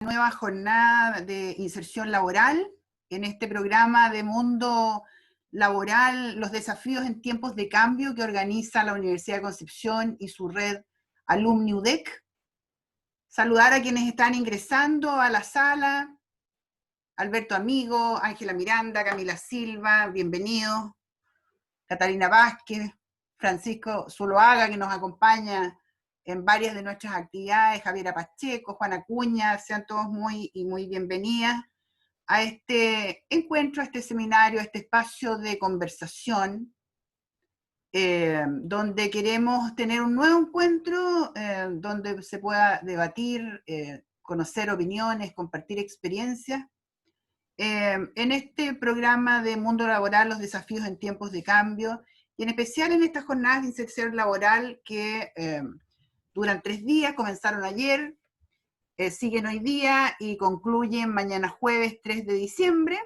Nueva jornada de inserción laboral en este programa de Mundo Laboral, los desafíos en tiempos de cambio que organiza la Universidad de Concepción y su red Alumni UDEC. Saludar a quienes están ingresando a la sala: Alberto Amigo, Ángela Miranda, Camila Silva, bienvenidos. Catalina Vázquez, Francisco Zuloaga, que nos acompaña en varias de nuestras actividades, Javiera Pacheco, Juana Acuña, sean todos muy bienvenidas a este encuentro, a este seminario, a este espacio de conversación, donde queremos tener un nuevo encuentro, donde se pueda debatir, conocer opiniones, compartir experiencias. En este programa de Mundo Laboral, los desafíos en tiempos de cambio, y en especial en estas jornadas de inserción laboral que duran 3 días, comenzaron ayer, siguen hoy día y concluyen mañana jueves 3 de diciembre.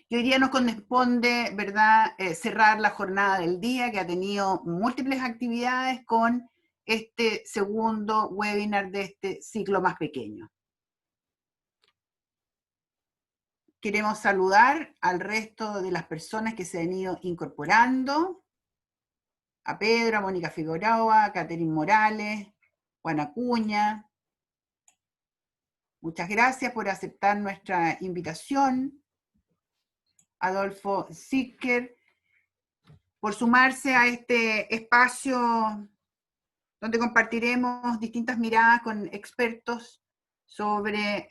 Y hoy día nos corresponde, ¿verdad?, cerrar la jornada del día, que ha tenido múltiples actividades, con este segundo webinar de este ciclo más pequeño. Queremos saludar al resto de las personas que se han ido incorporando: a Pedro, a Mónica Figueroa, a Catherine Morales, Juana Acuña. Muchas gracias por aceptar nuestra invitación. Adolfo Sicker, por sumarse a este espacio donde compartiremos distintas miradas con expertos sobre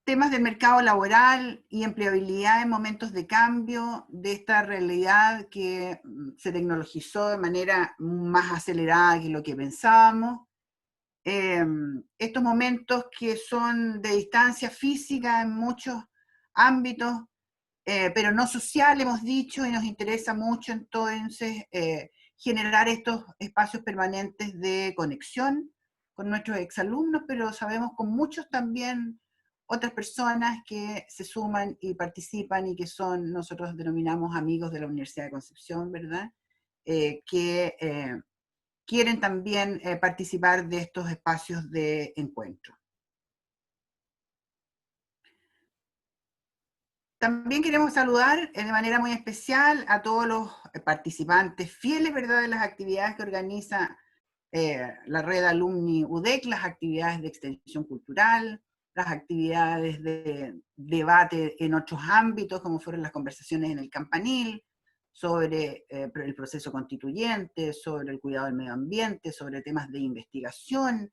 temas del mercado laboral y empleabilidad en momentos de cambio, de esta realidad que se tecnologizó de manera más acelerada que lo que pensábamos. Estos momentos que son de distancia física en muchos ámbitos, pero no social, hemos dicho, y nos interesa mucho entonces generar estos espacios permanentes de conexión con nuestros exalumnos, pero sabemos con muchos también otras personas que se suman y participan y que son, nosotros denominamos amigos de la Universidad de Concepción, ¿verdad? Que quieren también participar de estos espacios de encuentro. También queremos saludar de manera muy especial a todos los participantes fieles, ¿verdad?, de las actividades que organiza la red Alumni UDEC, las actividades de extensión cultural, las actividades de debate en otros ámbitos, como fueron las conversaciones en el Campanil, sobre el proceso constituyente, sobre el cuidado del medio ambiente, sobre temas de investigación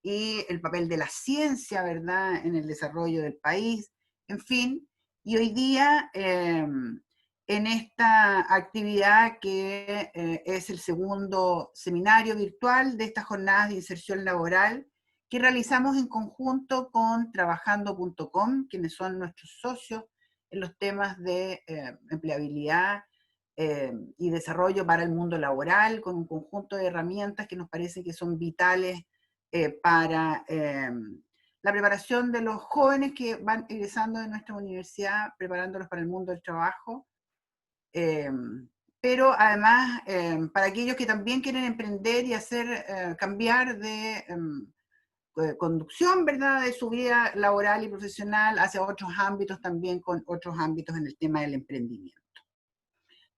y el papel de la ciencia, ¿verdad?, en el desarrollo del país, en fin. Y hoy día, en esta actividad que es el segundo seminario virtual de estas jornadas de inserción laboral, que realizamos en conjunto con Trabajando.com, quienes son nuestros socios en los temas de empleabilidad y desarrollo para el mundo laboral, con un conjunto de herramientas que nos parece que son vitales para la preparación de los jóvenes que van egresando de nuestra universidad, preparándolos para el mundo del trabajo, pero además para aquellos que también quieren emprender y hacer cambiar de conducción, ¿verdad?, de su vida laboral y profesional hacia otros ámbitos, también con otros ámbitos en el tema del emprendimiento.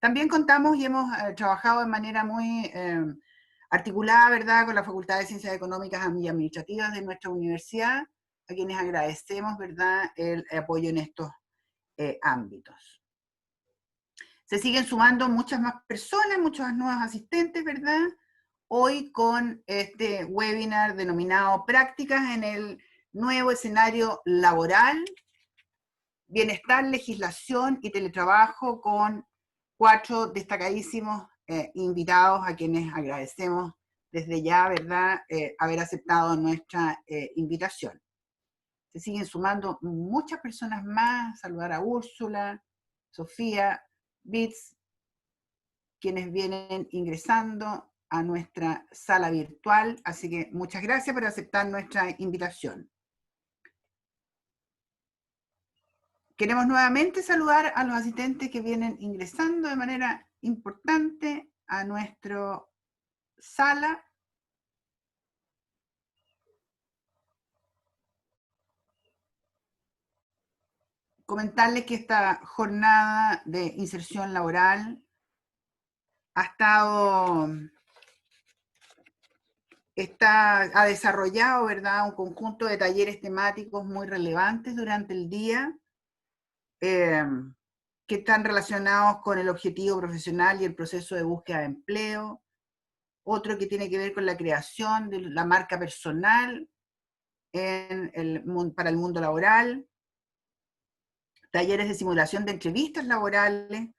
También contamos y hemos trabajado de manera muy articulada, ¿verdad?, con la Facultad de Ciencias Económicas y Administrativas de nuestra universidad, a quienes agradecemos, ¿verdad?, el apoyo en estos ámbitos. Se siguen sumando muchas más personas, muchos nuevos asistentes, ¿verdad?, hoy con este webinar denominado Prácticas en el nuevo escenario laboral, bienestar, legislación y teletrabajo, con 4 destacadísimos invitados a quienes agradecemos desde ya, ¿verdad?, haber aceptado nuestra invitación. Se siguen sumando muchas personas más, saludar a Úrsula, Sofía, Bits, quienes vienen ingresando a nuestra sala virtual, así que muchas gracias por aceptar nuestra invitación. Queremos nuevamente saludar a los asistentes que vienen ingresando de manera importante a nuestro sala. Comentarles que esta jornada de inserción laboral ha desarrollado, ¿verdad?, un conjunto de talleres temáticos muy relevantes durante el día, que están relacionados con el objetivo profesional y el proceso de búsqueda de empleo. Otro que tiene que ver con la creación de la marca personal para el mundo laboral. Talleres de simulación de entrevistas laborales,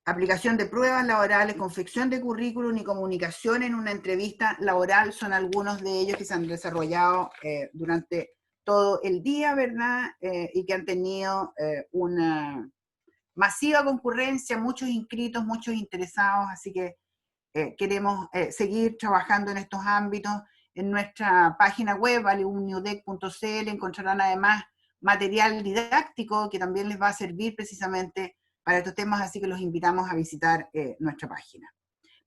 aplicación de pruebas laborales, confección de currículum y comunicación en una entrevista laboral son algunos de ellos que se han desarrollado durante todo el día, ¿verdad? Y que han tenido una masiva concurrencia, muchos inscritos, muchos interesados, así que queremos seguir trabajando en estos ámbitos. En nuestra página web, alumniudec.cl, encontrarán además material didáctico que también les va a servir precisamente para estos temas, así que los invitamos a visitar nuestra página.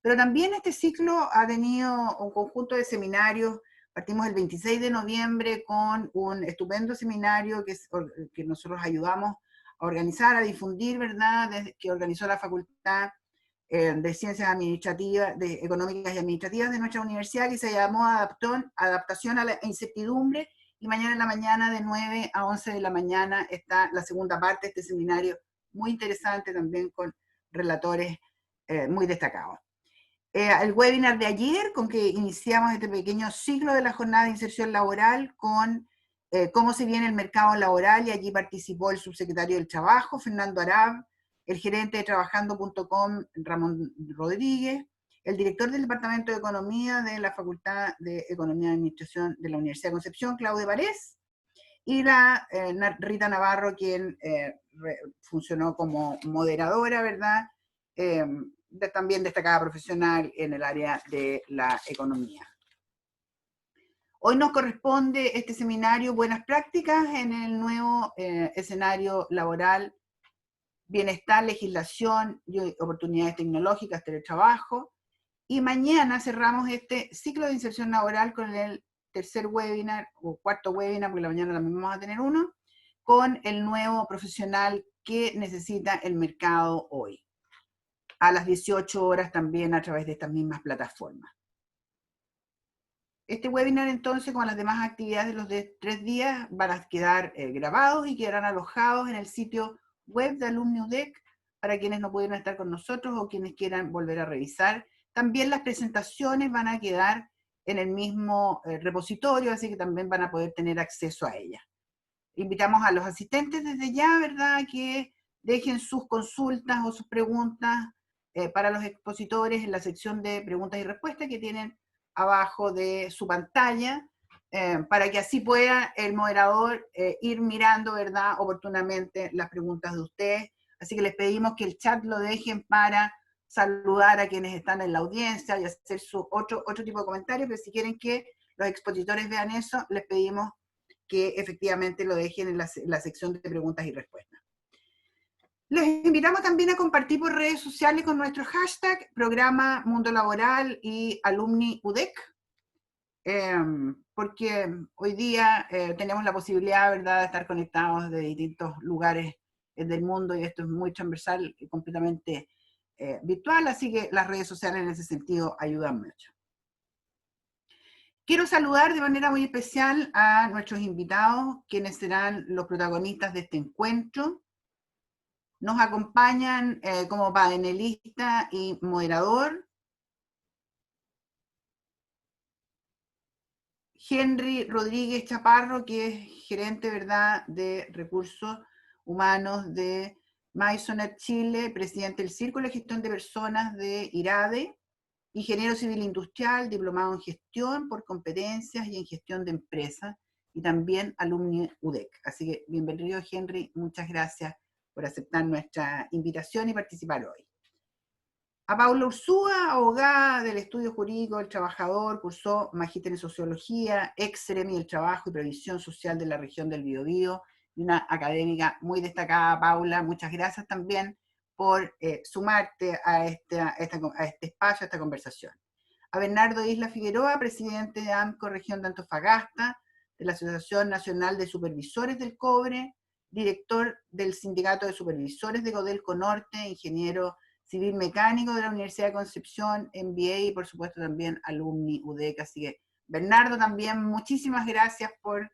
Pero también este ciclo ha tenido un conjunto de seminarios. Partimos el 26 de noviembre con un estupendo seminario que nosotros ayudamos a organizar, a difundir, ¿verdad?, que organizó la Facultad de Ciencias Administrativas, Económicas y Administrativas de nuestra universidad, que se llamó Adaptación a la Incertidumbre, y mañana en la mañana de 9 a 11 de la mañana está la segunda parte de este seminario, muy interesante también con relatores muy destacados. El webinar de ayer, con que iniciamos este pequeño ciclo de la jornada de inserción laboral con cómo se viene el mercado laboral, y allí participó el subsecretario del Trabajo, Fernando Arab, el gerente de trabajando.com, Ramón Rodríguez, el director del Departamento de Economía de la Facultad de Economía y Administración de la Universidad de Concepción, Claudia Varés, y la Rita Navarro, quien funcionó como moderadora, ¿verdad? También destacada profesional en el área de la economía. Hoy nos corresponde este seminario Buenas Prácticas en el nuevo escenario laboral, bienestar, legislación y oportunidades tecnológicas, teletrabajo. Y mañana cerramos este ciclo de inserción laboral con el tercer webinar, o cuarto webinar, porque la mañana también vamos a tener uno, con el nuevo profesional que necesita el mercado hoy, a las 18 horas también a través de estas mismas plataformas. Este webinar entonces, con las demás actividades de los 3 días, van a quedar grabados y quedarán alojados en el sitio web de AlumniUDEC para quienes no pudieron estar con nosotros o quienes quieran volver a revisar. También las presentaciones van a quedar en el mismo repositorio, así que también van a poder tener acceso a ellas. Invitamos a los asistentes desde ya, ¿verdad?, que dejen sus consultas o sus preguntas para los expositores en la sección de preguntas y respuestas que tienen abajo de su pantalla, para que así pueda el moderador ir mirando, ¿verdad?, oportunamente las preguntas de ustedes. Así que les pedimos que el chat lo dejen para saludar a quienes están en la audiencia y hacer su otro tipo de comentarios, pero si quieren que los expositores vean eso, les pedimos que efectivamente lo dejen en la sección de preguntas y respuestas. Les invitamos también a compartir por redes sociales con nuestro hashtag, programa Mundo Laboral y Alumni UDEC, porque hoy día tenemos la posibilidad, ¿verdad?, de estar conectados de distintos lugares del mundo, y esto es muy transversal y completamente virtual, así que las redes sociales en ese sentido ayudan mucho. Quiero saludar de manera muy especial a nuestros invitados, quienes serán los protagonistas de este encuentro. Nos acompañan como panelista y moderador Henry Rodríguez Chaparro, que es gerente, ¿verdad?, de recursos humanos de Maisonet Chile, presidente del Círculo de Gestión de Personas de IRADE, ingeniero civil industrial, diplomado en gestión por competencias y en gestión de empresas, y también alumni UDEC. Así que bienvenido, Henry, muchas gracias por aceptar nuestra invitación y participar hoy. A Paula Ursúa, abogada del Estudio Jurídico del Trabajador, cursó magíster en Sociología, ex Seremi del Trabajo y Previsión Social de la región del Biobío, y una académica muy destacada. Paula, muchas gracias también por sumarte a este espacio, a esta conversación. a Bernardo Isla Figueroa, presidente de AMCO Región de Antofagasta, de la Asociación Nacional de Supervisores del Cobre, director del Sindicato de Supervisores de Codelco Norte, ingeniero civil mecánico de la Universidad de Concepción, MBA, y por supuesto también alumni UDEC. Así que, Bernardo, también muchísimas gracias por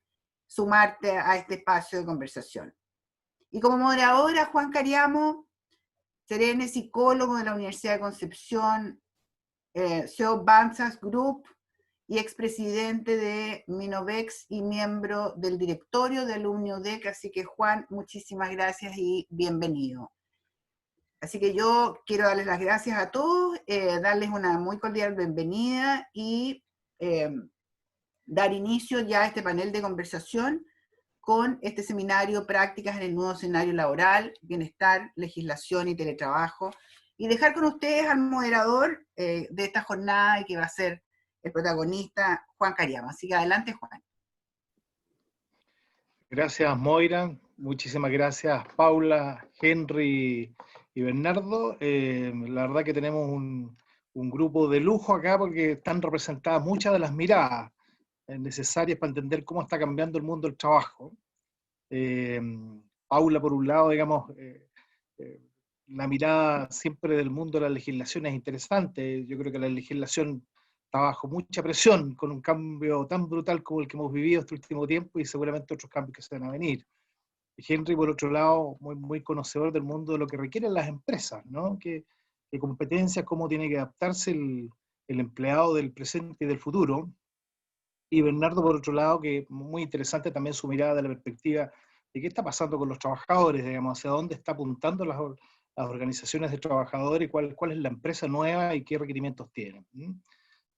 sumarte a este espacio de conversación. Y como moderadora, Juan Cariamo, serene psicólogo de la Universidad de Concepción, CEO Banzas Group y expresidente de Minovex y miembro del directorio de Alumni UDEC. Así que, Juan, muchísimas gracias y bienvenido. Así que yo quiero darles las gracias a todos, darles una muy cordial bienvenida y dar inicio ya a este panel de conversación con este seminario Prácticas en el nuevo escenario laboral, bienestar, legislación y teletrabajo, y dejar con ustedes al moderador de esta jornada y que va a ser el protagonista, Juan Cariamo. Así que adelante, Juan. Gracias, Moira. Muchísimas gracias, Paula, Henry y Bernardo. La verdad que tenemos un grupo de lujo acá porque están representadas muchas de las miradas necesarias para entender cómo está cambiando el mundo del trabajo. Paula, por un lado, digamos, la mirada siempre del mundo de la legislación es interesante. Yo creo que la legislación está bajo mucha presión con un cambio tan brutal como el que hemos vivido este último tiempo y seguramente otros cambios que se van a venir. Henry, por otro lado, muy conocedor del mundo de lo que requieren las empresas, ¿no? ¿Qué competencias, cómo tiene que adaptarse el empleado del presente y del futuro. Y Bernardo, por otro lado, que muy interesante también su mirada de la perspectiva de qué está pasando con los trabajadores, digamos, hacia dónde está apuntando las organizaciones de trabajadores, cuál es la empresa nueva y qué requerimientos tienen.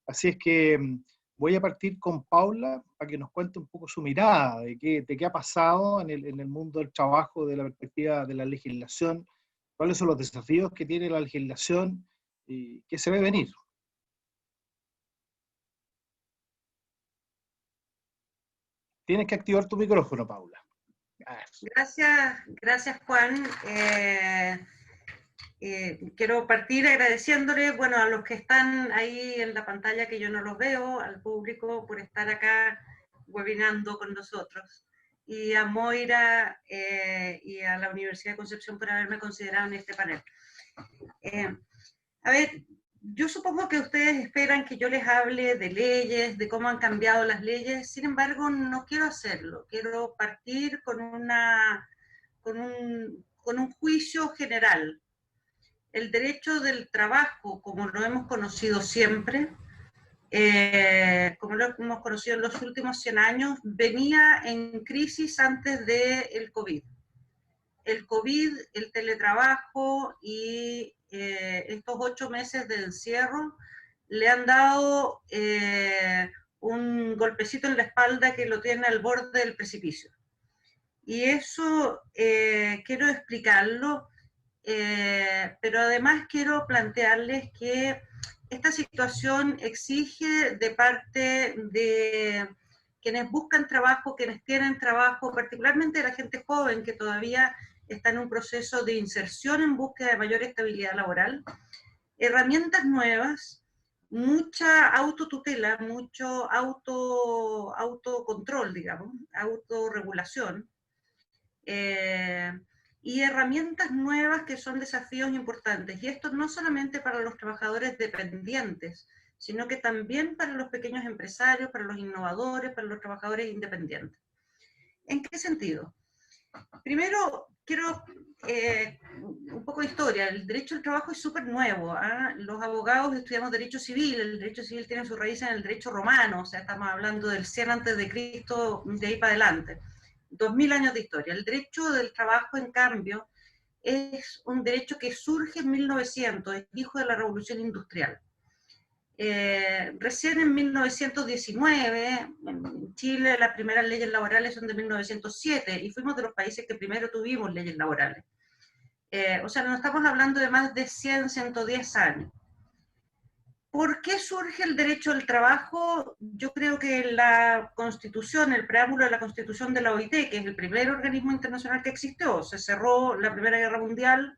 Así es que voy a partir con Paula para que nos cuente un poco su mirada de qué ha pasado en el mundo del trabajo, de la perspectiva de la legislación, cuáles son los desafíos que tiene la legislación y qué se ve venir. Tienes que activar tu micrófono, Paula. Gracias Juan. Quiero partir agradeciéndole, bueno, a los que están ahí en la pantalla que yo no los veo, al público por estar acá webinando con nosotros, y a Moira y a la Universidad de Concepción por haberme considerado en este panel. A ver, yo supongo que ustedes esperan que yo les hable de leyes, de cómo han cambiado las leyes. Sin embargo, no quiero hacerlo. Quiero partir con un juicio general. El derecho del trabajo, como lo hemos conocido siempre, como lo hemos conocido en los últimos 100 años, venía en crisis antes del COVID. El COVID, el teletrabajo y estos 8 meses de encierro le han dado un golpecito en la espalda que lo tiene al borde del precipicio. Y eso quiero explicarlo, pero además quiero plantearles que esta situación exige de parte de quienes buscan trabajo, quienes tienen trabajo, particularmente la gente joven que todavía está en un proceso de inserción en búsqueda de mayor estabilidad laboral, herramientas nuevas, mucha autotutela, mucho autocontrol, digamos, autorregulación, y herramientas nuevas que son desafíos importantes. Y esto no solamente para los trabajadores dependientes, sino que también para los pequeños empresarios, para los innovadores, para los trabajadores independientes. ¿En qué sentido? Primero, quiero un poco de historia. El derecho al trabajo es súper nuevo. Los abogados estudiamos derecho civil. El derecho civil tiene su raíz en el derecho romano, o sea, estamos hablando del 100 antes de Cristo, de ahí para adelante. 2000 años de historia. El derecho del trabajo, en cambio, es un derecho que surge en 1900, es hijo de la Revolución Industrial. Recién en 1919, en Chile, las primeras leyes laborales son de 1907, y fuimos de los países que primero tuvimos leyes laborales. O sea, no estamos hablando de más de 100, 110 años. ¿Por qué surge el derecho al trabajo? Yo creo que la Constitución, el preámbulo de la Constitución de la OIT, que es el primer organismo internacional que existió, se cerró la Primera Guerra Mundial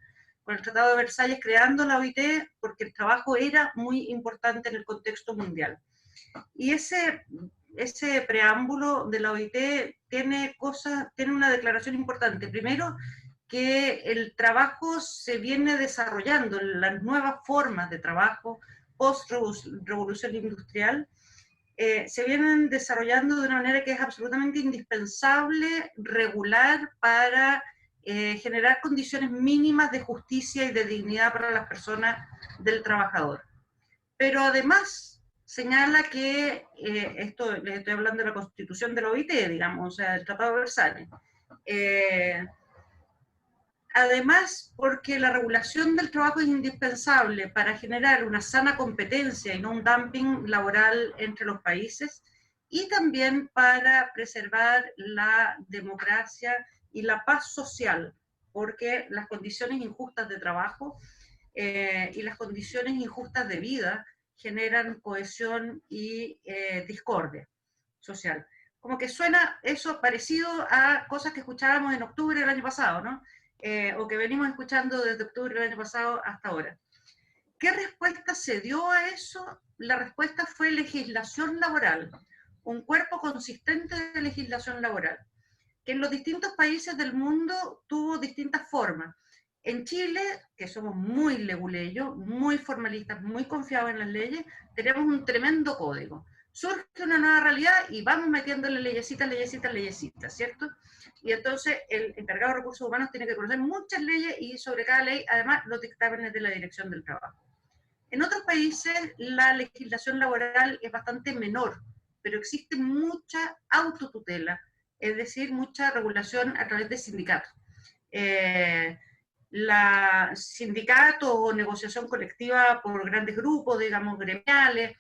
con el Tratado de Versalles creando la OIT, porque el trabajo era muy importante en el contexto mundial. Y ese preámbulo de la OIT tiene una declaración importante. Primero, que el trabajo se viene desarrollando, las nuevas formas de trabajo post-revolución industrial, se vienen desarrollando de una manera que es absolutamente indispensable regular para generar condiciones mínimas de justicia y de dignidad para las personas del trabajador. Pero además señala que, esto les estoy hablando de la Constitución de la OIT, digamos, o sea, el Tratado de Versalles, además, porque la regulación del trabajo es indispensable para generar una sana competencia y no un dumping laboral entre los países, y también para preservar la democracia y la paz social, porque las condiciones injustas de trabajo y las condiciones injustas de vida generan cohesión y discordia social. Como que suena eso parecido a cosas que escuchábamos en octubre del año pasado, ¿no? O que venimos escuchando desde octubre del año pasado hasta ahora. ¿Qué respuesta se dio a eso? La respuesta fue legislación laboral, un cuerpo consistente de legislación laboral, que en los distintos países del mundo tuvo distintas formas. En Chile, que somos muy leguleyos, muy formalistas, muy confiados en las leyes, tenemos un tremendo código. Surge una nueva realidad y vamos metiéndole leyesitas, ¿cierto? Y entonces el encargado de recursos humanos tiene que conocer muchas leyes y sobre cada ley, además, los dictámenes de la Dirección del Trabajo. En otros países la legislación laboral es bastante menor, pero existe mucha autotutela, es decir, mucha regulación a través de sindicatos. La sindicato o negociación colectiva por grandes grupos, digamos, gremiales,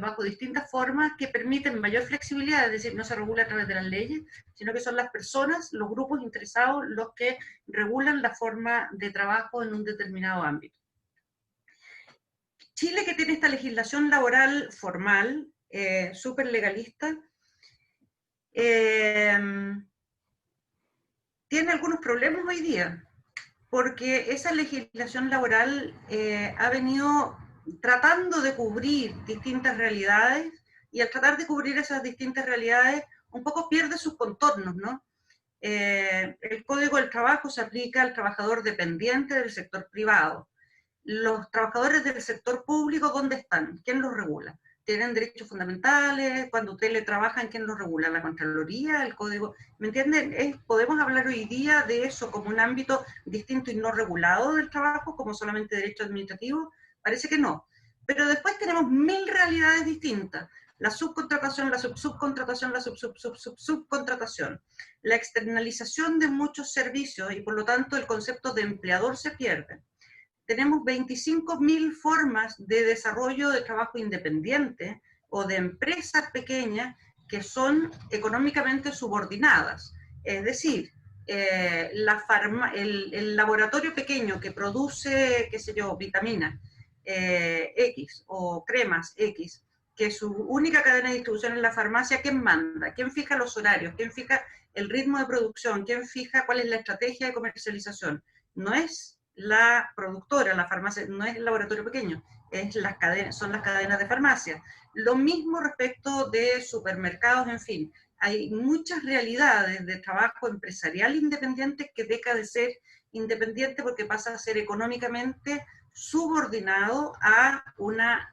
bajo distintas formas que permiten mayor flexibilidad, es decir, no se regula a través de las leyes, sino que son las personas, los grupos interesados, los que regulan la forma de trabajo en un determinado ámbito. Chile, que tiene esta legislación laboral formal, súper legalista, tiene algunos problemas hoy día, porque esa legislación laboral ha venido tratando de cubrir distintas realidades, y al tratar de cubrir esas distintas realidades, un poco pierde sus contornos, ¿no? El Código del Trabajo se aplica al trabajador dependiente del sector privado. Los trabajadores del sector público, ¿dónde están? ¿Quién los regula? ¿Tienen derechos fundamentales? Cuando teletrabajan, ¿quién los regula? ¿La Contraloría? ¿El Código? ¿Me entienden? Podemos hablar hoy día de eso como un ámbito distinto y no regulado del trabajo, como solamente derecho administrativo. Parece que no. Pero después tenemos 1000 realidades distintas. La subcontratación, la subcontratación, la subcontratación, la externalización de muchos servicios, y por lo tanto el concepto de empleador se pierde. Tenemos 25.000 formas de desarrollo de trabajo independiente o de empresas pequeñas que son económicamente subordinadas. Es decir, el laboratorio pequeño que produce, qué sé yo, vitaminas X o cremas X, que su única cadena de distribución es la farmacia, ¿quién manda? ¿Quién fija los horarios? ¿Quién fija el ritmo de producción? ¿Quién fija cuál es la estrategia de comercialización? No es la productora, la farmacia, no es el laboratorio pequeño, son las cadenas de farmacia. Lo mismo respecto de supermercados, en fin. Hay muchas realidades de trabajo empresarial independiente que deja de ser independiente porque pasa a ser económicamente subordinado a una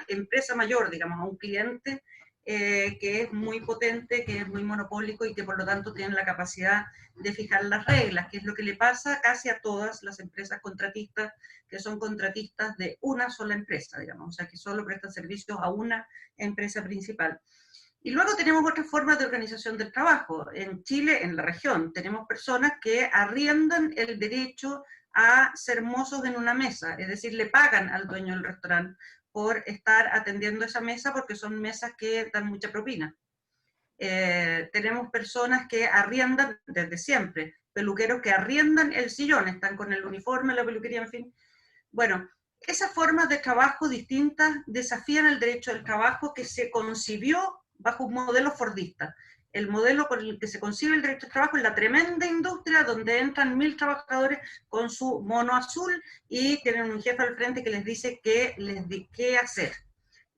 empresa mayor, digamos, a un cliente que es muy potente, que es muy monopólico y que por lo tanto tiene la capacidad de fijar las reglas, que es lo que le pasa casi a todas las empresas contratistas, que son contratistas de una sola empresa, digamos, o sea, que solo prestan servicios a una empresa principal. Y luego tenemos otras formas de organización del trabajo. En Chile, en la región, tenemos personas que arriendan el derecho a ser mozos en una mesa, es decir, le pagan al dueño del restaurante por estar atendiendo esa mesa porque son mesas que dan mucha propina. Tenemos personas que arriendan desde siempre, peluqueros que arriendan el sillón, están con el uniforme, la peluquería, en fin. Bueno, esas formas de trabajo distintas desafían el derecho del trabajo que se concibió bajo un modelo fordista. el modelo con el que se concibe el derecho al trabajo es la tremenda industria donde entran 1000 trabajadores con su mono azul y tienen un jefe al frente que les dice qué hacer.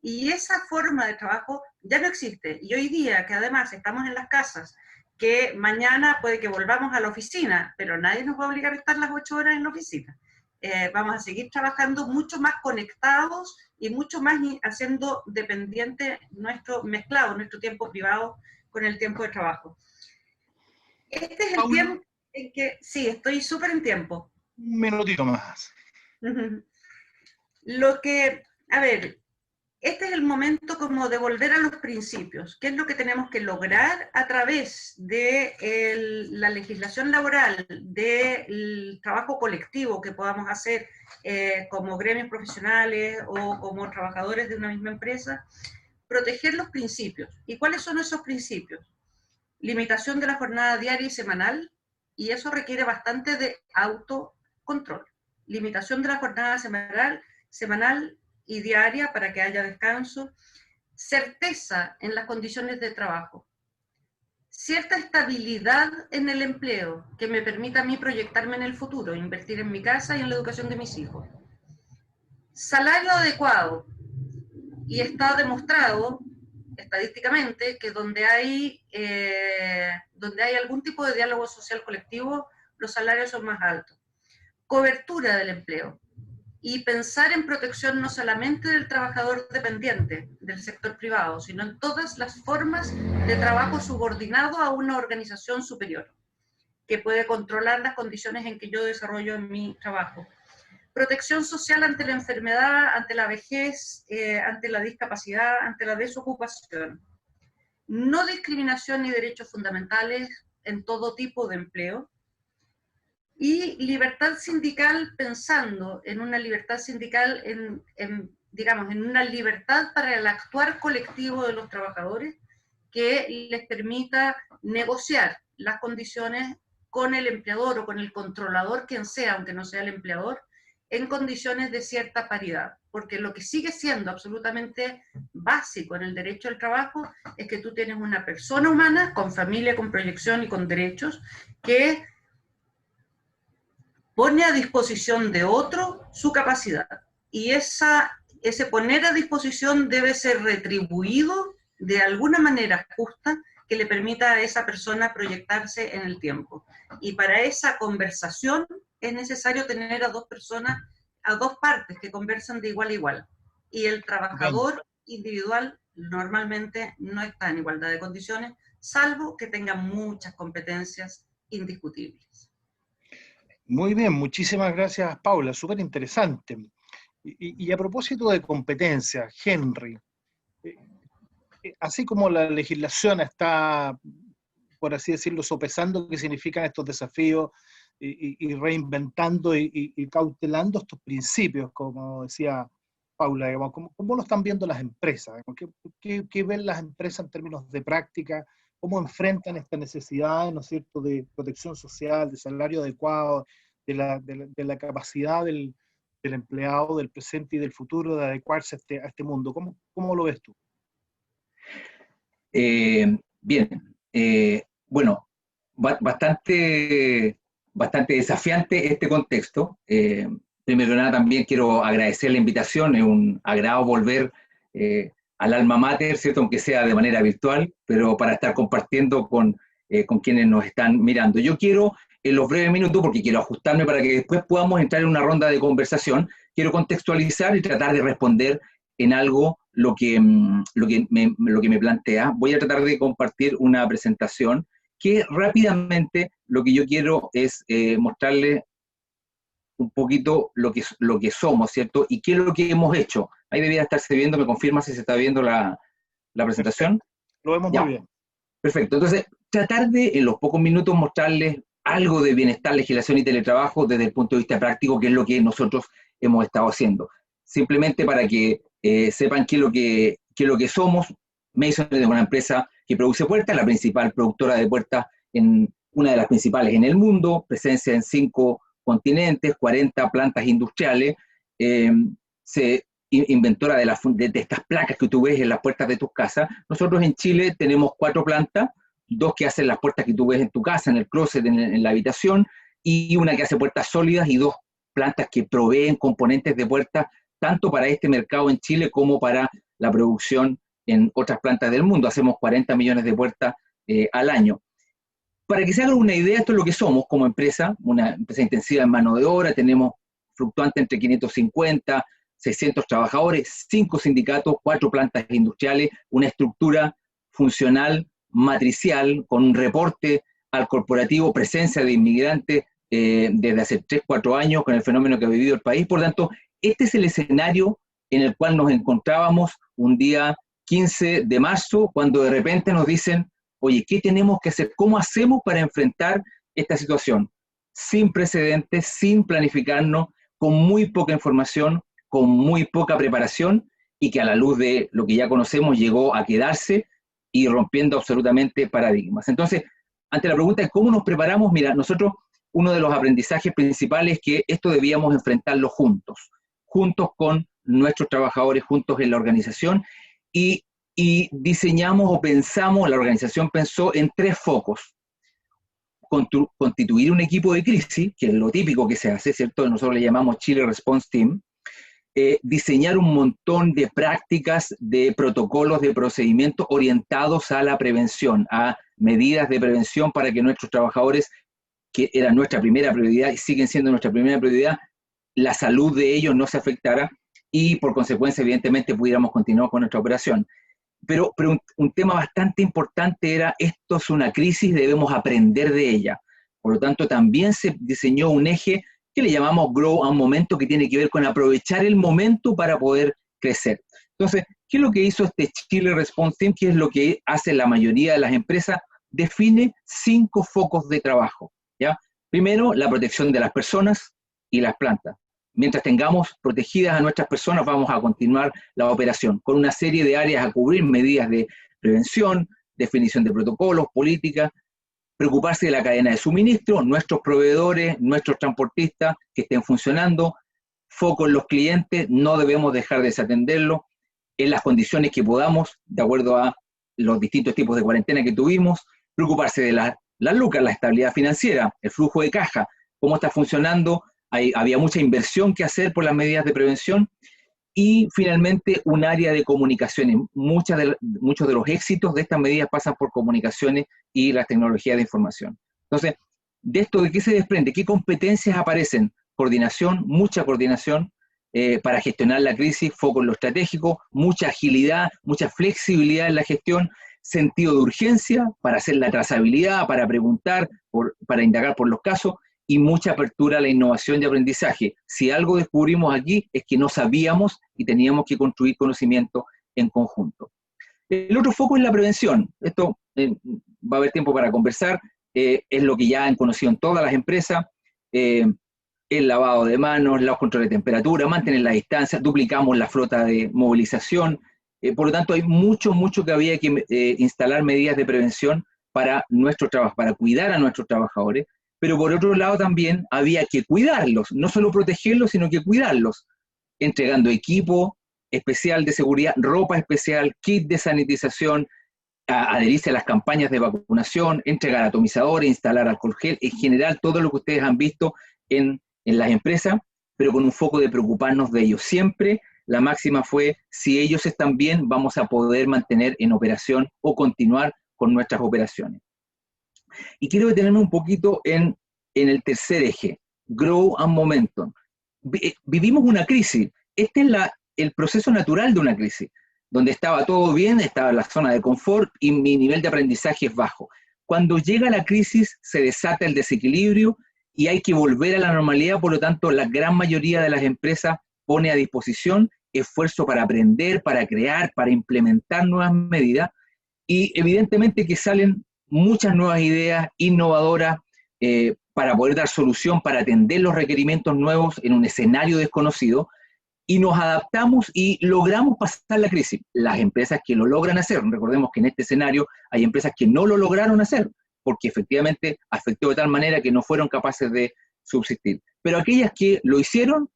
Y esa forma de trabajo ya no existe. Y hoy día, que además estamos en las casas, que mañana puede que volvamos a la oficina, pero nadie nos va a obligar a estar las 8 horas en la oficina. Vamos a seguir trabajando mucho más conectados y mucho más haciendo dependiente mezclado nuestro tiempo privado con el tiempo de trabajo. Este es el tiempo en que, sí, estoy súper en tiempo. Un minutito más. A ver, este es el momento como de volver a los principios. ¿Qué es lo que tenemos que lograr a través de la legislación laboral, del trabajo colectivo que podamos hacer como gremios profesionales o como trabajadores de una misma empresa? Proteger los principios. ¿Y cuáles son esos principios? Limitación de la jornada diaria y semanal, y eso requiere bastante de autocontrol. Limitación de la jornada semanal y diaria para que haya descanso, certeza en las condiciones de trabajo, cierta estabilidad en el empleo que me permita a mí proyectarme en el futuro, invertir en mi casa y en la educación de mis hijos, salario adecuado, y está demostrado estadísticamente que donde hay algún tipo de diálogo social colectivo, los salarios son más altos. Cobertura del empleo. Y pensar en protección no solamente del trabajador dependiente del sector privado, sino en todas las formas de trabajo subordinado a una organización superior, que puede controlar las condiciones en que yo desarrollo mi trabajo. Protección social ante la enfermedad, ante la vejez, ante la discapacidad, ante la desocupación. No discriminación ni derechos fundamentales en todo tipo de empleo. Y libertad sindical, pensando en una libertad sindical, digamos, en una libertad para el actuar colectivo de los trabajadores que les permita negociar las condiciones con el empleador o con el controlador, quien sea, aunque no sea el empleador, en condiciones de cierta paridad. Porque lo que sigue siendo absolutamente básico en el derecho al trabajo es que tú tienes una persona humana con familia, con proyección y con derechos que pone a disposición de otro su capacidad. Y ese poner a disposición debe ser retribuido de alguna manera justa que le permita a esa persona proyectarse en el tiempo. Y para esa conversación es necesario tener a dos personas, a dos partes que conversan de igual a igual. Y el trabajador individual normalmente no está en igualdad de condiciones, salvo que tenga muchas competencias indiscutibles. Muy bien, muchísimas gracias, Paula, súper interesante. Y a propósito de competencia, Henry, así como la legislación está, por así decirlo, sopesando qué significan estos desafíos y reinventando y cautelando estos principios, como decía Paula, digamos, ¿cómo lo están viendo las empresas? ¿Qué ven las empresas en términos de práctica? ¿Cómo enfrentan esta necesidad, ¿no es cierto?, de protección social, de salario adecuado, de la capacidad del empleado del presente y del futuro de adecuarse a este mundo? ¿Cómo lo ves tú? Bien, bueno, bastante desafiante este contexto. Primero que nada también quiero agradecer la invitación, es un agrado volver al alma mater, ¿cierto? Aunque sea de manera virtual, pero para estar compartiendo con quienes nos están mirando. Yo quiero, en los breves minutos, porque quiero ajustarme para que después podamos entrar en una ronda de conversación, quiero contextualizar y tratar de responder en algo lo que me plantea. Voy a tratar de compartir una presentación que rápidamente lo que yo quiero es mostrarles un poquito lo que somos, ¿cierto? Y qué es lo que hemos hecho. Ahí debería estarse viendo, me confirma si se está viendo la presentación. Lo vemos muy bien. Perfecto. Entonces, tratar de, en los pocos minutos, mostrarles algo de bienestar, legislación y teletrabajo desde el punto de vista práctico, que es lo que nosotros hemos estado haciendo. Simplemente para que sepan qué es lo que somos. Mason es una empresa que produce puertas, la principal productora de puertas, una de las principales en el mundo, presencia en 5 continentes, 40 plantas industriales, inventora de estas placas que tú ves en las puertas de tus casas. Nosotros en Chile tenemos 4 plantas, 2 que hacen las puertas que tú ves en tu casa, en el closet, en la habitación, y una que hace puertas sólidas, y 2 plantas que proveen componentes de puertas, tanto para este mercado en Chile como para la producción en otras plantas del mundo. Hacemos 40 millones de puertas al año. Para que se hagan una idea, esto es lo que somos como empresa, una empresa intensiva en mano de obra, tenemos fluctuante entre 550, 600 trabajadores, 5 sindicatos, 4 plantas industriales, una estructura funcional, matricial, con un reporte al corporativo, presencia de inmigrantes desde hace 3, 4 años con el fenómeno que ha vivido el país. Por tanto, este es el escenario en el cual nos encontrábamos un día 15 de marzo, cuando de repente nos dicen, oye, ¿qué tenemos que hacer? ¿Cómo hacemos para enfrentar esta situación? Sin precedentes, sin planificarnos, con muy poca información, con muy poca preparación, y que a la luz de lo que ya conocemos llegó a quedarse y rompiendo absolutamente paradigmas. Entonces, ante la pregunta de cómo nos preparamos, mira, nosotros, uno de los aprendizajes principales es que esto debíamos enfrentarlo juntos con nuestros trabajadores, juntos en la organización, y diseñamos o pensamos, la organización pensó en 3 focos. Constituir un equipo de crisis, que es lo típico que se hace, ¿cierto? Nosotros le llamamos Chile Response Team. Diseñar un montón de prácticas, de protocolos, de procedimientos orientados a la prevención, a medidas de prevención para que nuestros trabajadores, que era nuestra primera prioridad y siguen siendo nuestra primera prioridad, la salud de ellos no se afectara y por consecuencia evidentemente pudiéramos continuar con nuestra operación. Pero un tema bastante importante era, esto es una crisis, debemos aprender de ella. Por lo tanto, también se diseñó un eje que le llamamos Grow a un momento, que tiene que ver con aprovechar el momento para poder crecer. Entonces, ¿qué es lo que hizo este Chile Response Team? ¿Qué es lo que hace la mayoría de las empresas? Define 5 focos de trabajo, ¿ya? Primero, la protección de las personas y las plantas. Mientras tengamos protegidas a nuestras personas, vamos a continuar la operación con una serie de áreas a cubrir, medidas de prevención, definición de protocolos, políticas, preocuparse de la cadena de suministro, nuestros proveedores, nuestros transportistas que estén funcionando, foco en los clientes, no debemos dejar de desatenderlos en las condiciones que podamos, de acuerdo a los distintos tipos de cuarentena que tuvimos, preocuparse de las lucas, la estabilidad financiera, el flujo de caja, cómo está funcionando. Había mucha inversión que hacer por las medidas de prevención, y finalmente un área de comunicaciones. Muchos de los éxitos de estas medidas pasan por comunicaciones y las tecnologías de información. Entonces, ¿de esto de qué se desprende? ¿Qué competencias aparecen? Coordinación, mucha coordinación para gestionar la crisis, foco en lo estratégico, mucha agilidad, mucha flexibilidad en la gestión, sentido de urgencia para hacer la trazabilidad, para preguntar, para indagar por los casos, y mucha apertura a la innovación y aprendizaje. Si algo descubrimos aquí es que no sabíamos y teníamos que construir conocimiento en conjunto. El otro foco es la prevención. Esto va a haber tiempo para conversar, es lo que ya han conocido en todas las empresas, el lavado de manos, los controles de temperatura, mantener la distancia, duplicamos la flota de movilización, por lo tanto hay mucho que había que instalar medidas de prevención para nuestro trabajo, para cuidar a nuestros trabajadores. Pero por otro lado también había que cuidarlos, no solo protegerlos, sino que cuidarlos, entregando equipo especial de seguridad, ropa especial, kit de sanitización, adherirse a las campañas de vacunación, entregar atomizadores, instalar alcohol gel, en general todo lo que ustedes han visto en las empresas, pero con un foco de preocuparnos de ellos. Siempre la máxima fue, si ellos están bien, vamos a poder mantener en operación o continuar con nuestras operaciones. Y quiero detenerme un poquito en el tercer eje, Grow and Momentum. Vivimos una crisis. Este es el proceso natural de una crisis, donde estaba todo bien, estaba en la zona de confort y mi nivel de aprendizaje es bajo. Cuando llega la crisis se desata el desequilibrio y hay que volver a la normalidad. Por lo tanto, la gran mayoría de las empresas pone a disposición esfuerzo para aprender, para crear, para implementar nuevas medidas, y evidentemente que salen muchas nuevas ideas innovadoras para poder dar solución, para atender los requerimientos nuevos en un escenario desconocido, y nos adaptamos y logramos pasar la crisis. Las empresas que lo logran hacer, recordemos que en este escenario hay empresas que no lo lograron hacer, porque efectivamente afectó de tal manera que no fueron capaces de subsistir. Pero aquellas que lo hicieron,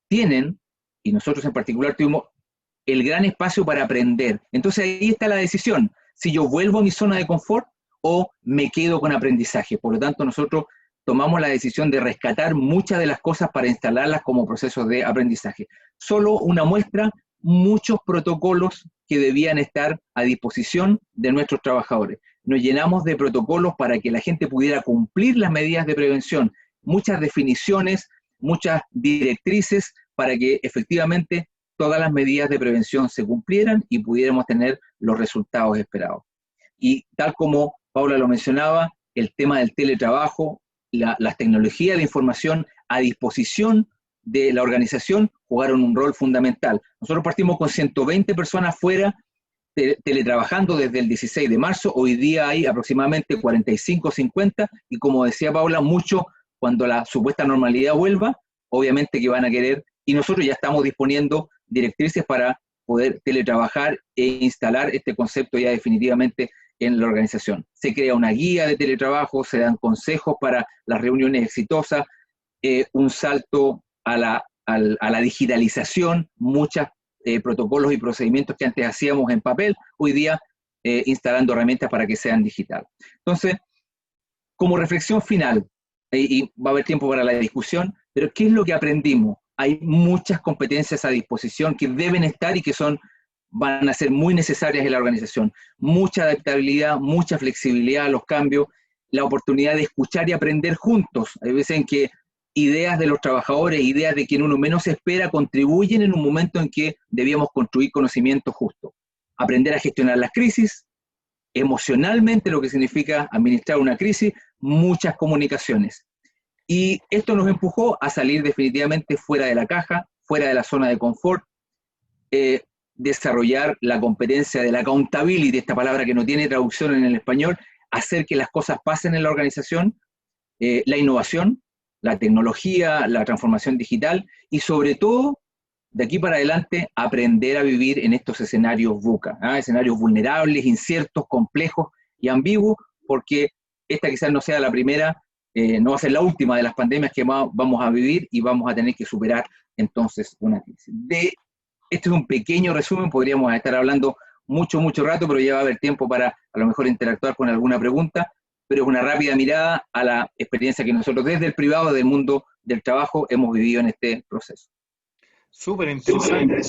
tienen, y nosotros en particular tuvimos el gran espacio para aprender. Entonces ahí está la decisión. si yo vuelvo a mi zona de confort o me quedo con aprendizaje. Por lo tanto, nosotros tomamos la decisión de rescatar muchas de las cosas para instalarlas como procesos de aprendizaje. Solo una muestra, muchos protocolos que debían estar a disposición de nuestros trabajadores. Nos llenamos de protocolos para que la gente pudiera cumplir las medidas de prevención, muchas definiciones, muchas directrices para que efectivamente todas las medidas de prevención se cumplieran y pudiéramos tener los resultados esperados. Y tal como Paula lo mencionaba, el tema del teletrabajo, las tecnologías de información a disposición de la organización jugaron un rol fundamental. Nosotros partimos con 120 personas fuera teletrabajando desde el 16 de marzo, hoy día hay aproximadamente 45 o 50, y como decía Paula, mucho cuando la supuesta normalidad vuelva, obviamente que van a querer, y nosotros ya estamos disponiendo directrices para poder teletrabajar e instalar este concepto ya definitivamente en la organización. Se crea una guía de teletrabajo, se dan consejos para las reuniones exitosas, un salto a la digitalización, muchos protocolos y procedimientos que antes hacíamos en papel, hoy día instalando herramientas para que sean digital. Entonces, como reflexión final, y va a haber tiempo para la discusión, pero ¿qué es lo que aprendimos? Hay muchas competencias a disposición que deben estar y que van a ser muy necesarias en la organización. Mucha adaptabilidad, mucha flexibilidad a los cambios, la oportunidad de escuchar y aprender juntos. Hay veces en que ideas de los trabajadores, ideas de quien uno menos espera, contribuyen en un momento en que debíamos construir conocimiento justo. Aprender a gestionar las crisis, emocionalmente lo que significa administrar una crisis, muchas comunicaciones. Y esto nos empujó a salir definitivamente fuera de la caja, fuera de la zona de confort, desarrollar la competencia de la accountability, esta palabra que no tiene traducción en el español, hacer que las cosas pasen en la organización, la innovación, la tecnología, la transformación digital y sobre todo, de aquí para adelante, aprender a vivir en estos escenarios VUCA, escenarios vulnerables, inciertos, complejos y ambiguos, porque esta quizás no sea la primera, no va a ser la última de las pandemias que vamos a vivir y vamos a tener que superar entonces una crisis. Este es un pequeño resumen, podríamos estar hablando mucho rato, pero ya va a haber tiempo para a lo mejor interactuar con alguna pregunta, pero es una rápida mirada a la experiencia que nosotros desde el privado, del mundo del trabajo, hemos vivido en este proceso. Súper interesante,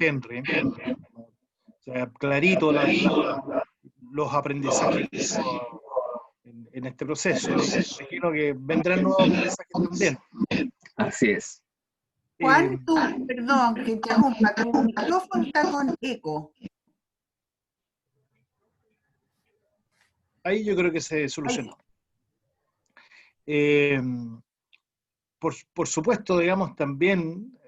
Henry. O sea, clarito los aprendizajes en este proceso. Imagino que vendrán nuevos aprendizajes también. Así es. Juan, perdón, que interrumpa, tu micrófono está con eco. Ahí yo creo que se solucionó. Por supuesto, digamos, también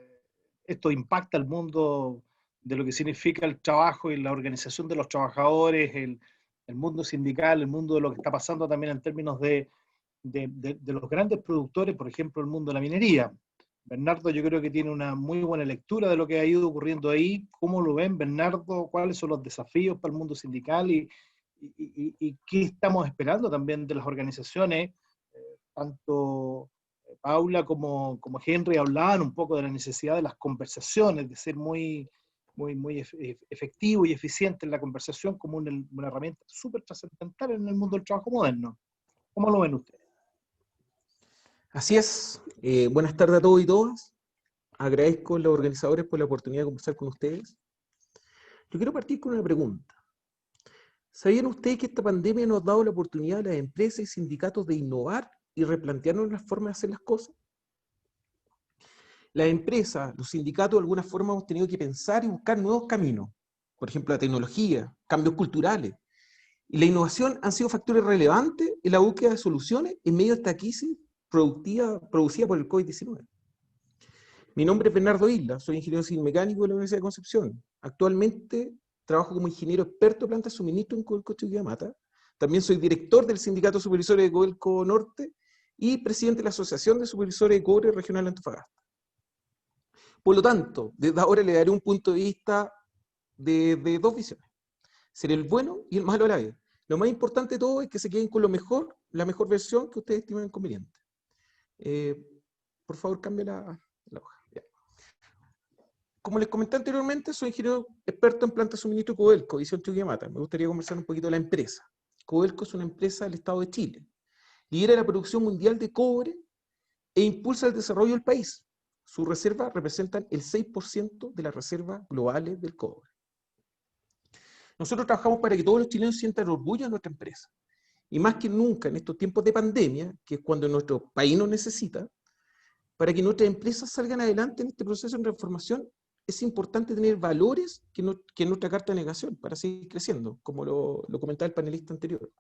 esto impacta al mundo de lo que significa el trabajo y la organización de los trabajadores, el mundo sindical, el mundo de lo que está pasando también en términos de los grandes productores, por ejemplo, el mundo de la minería. Bernardo, yo creo que tiene una muy buena lectura de lo que ha ido ocurriendo ahí. ¿Cómo lo ven, Bernardo? ¿Cuáles son los desafíos para el mundo sindical y qué estamos esperando también de las organizaciones? Tanto Paula como Henry hablaban un poco de la necesidad de las conversaciones, de ser muy efectivo y eficiente en la conversación como una herramienta súper trascendental en el mundo del trabajo moderno. ¿Cómo lo ven ustedes? Así es. Buenas tardes a todos y todas. Agradezco a los organizadores por la oportunidad de conversar con ustedes. Yo quiero partir con una pregunta. ¿Sabían ustedes que esta pandemia nos ha dado la oportunidad a las empresas y sindicatos de innovar y replantearnos las formas de hacer las cosas? Las empresas, los sindicatos de alguna forma hemos tenido que pensar y buscar nuevos caminos. Por ejemplo, la tecnología, cambios culturales. Y la innovación han sido factores relevantes en la búsqueda de soluciones en medio de esta crisis producida por el COVID-19. Mi nombre es Bernardo Isla, soy ingeniero civil mecánico de la Universidad de Concepción. Actualmente trabajo como ingeniero experto de planta de suministro en Codelco Chuquicamata. También soy director del Sindicato de Supervisores de Codelco Norte y presidente de la Asociación de Supervisores de Cobre Regional de Antofagasta. Por lo tanto, desde ahora le daré un punto de vista de dos visiones. Ser el bueno y el malo a la vez. Lo más importante de todo es que se queden con lo mejor, la mejor versión que ustedes estimen conveniente. Por favor, cambie la hoja. Ya. como les comenté anteriormente, soy ingeniero experto en plantas de suministro Codelco, División Chuquicamata. Me gustaría conversar un poquito de la empresa. Codelco es una empresa del Estado de Chile. Lidera la producción mundial de cobre e impulsa el desarrollo del país. Sus reservas representan el 6% de las reservas globales del cobre. Nosotros trabajamos para que todos los chilenos sientan orgullo de nuestra empresa. Y más que nunca en estos tiempos de pandemia, que es cuando nuestro país nos necesita, para que nuestras empresas salgan adelante en este proceso de transformación, es importante tener valores que en nuestra carta de negación para seguir creciendo, como lo comentaba el panelista anterior.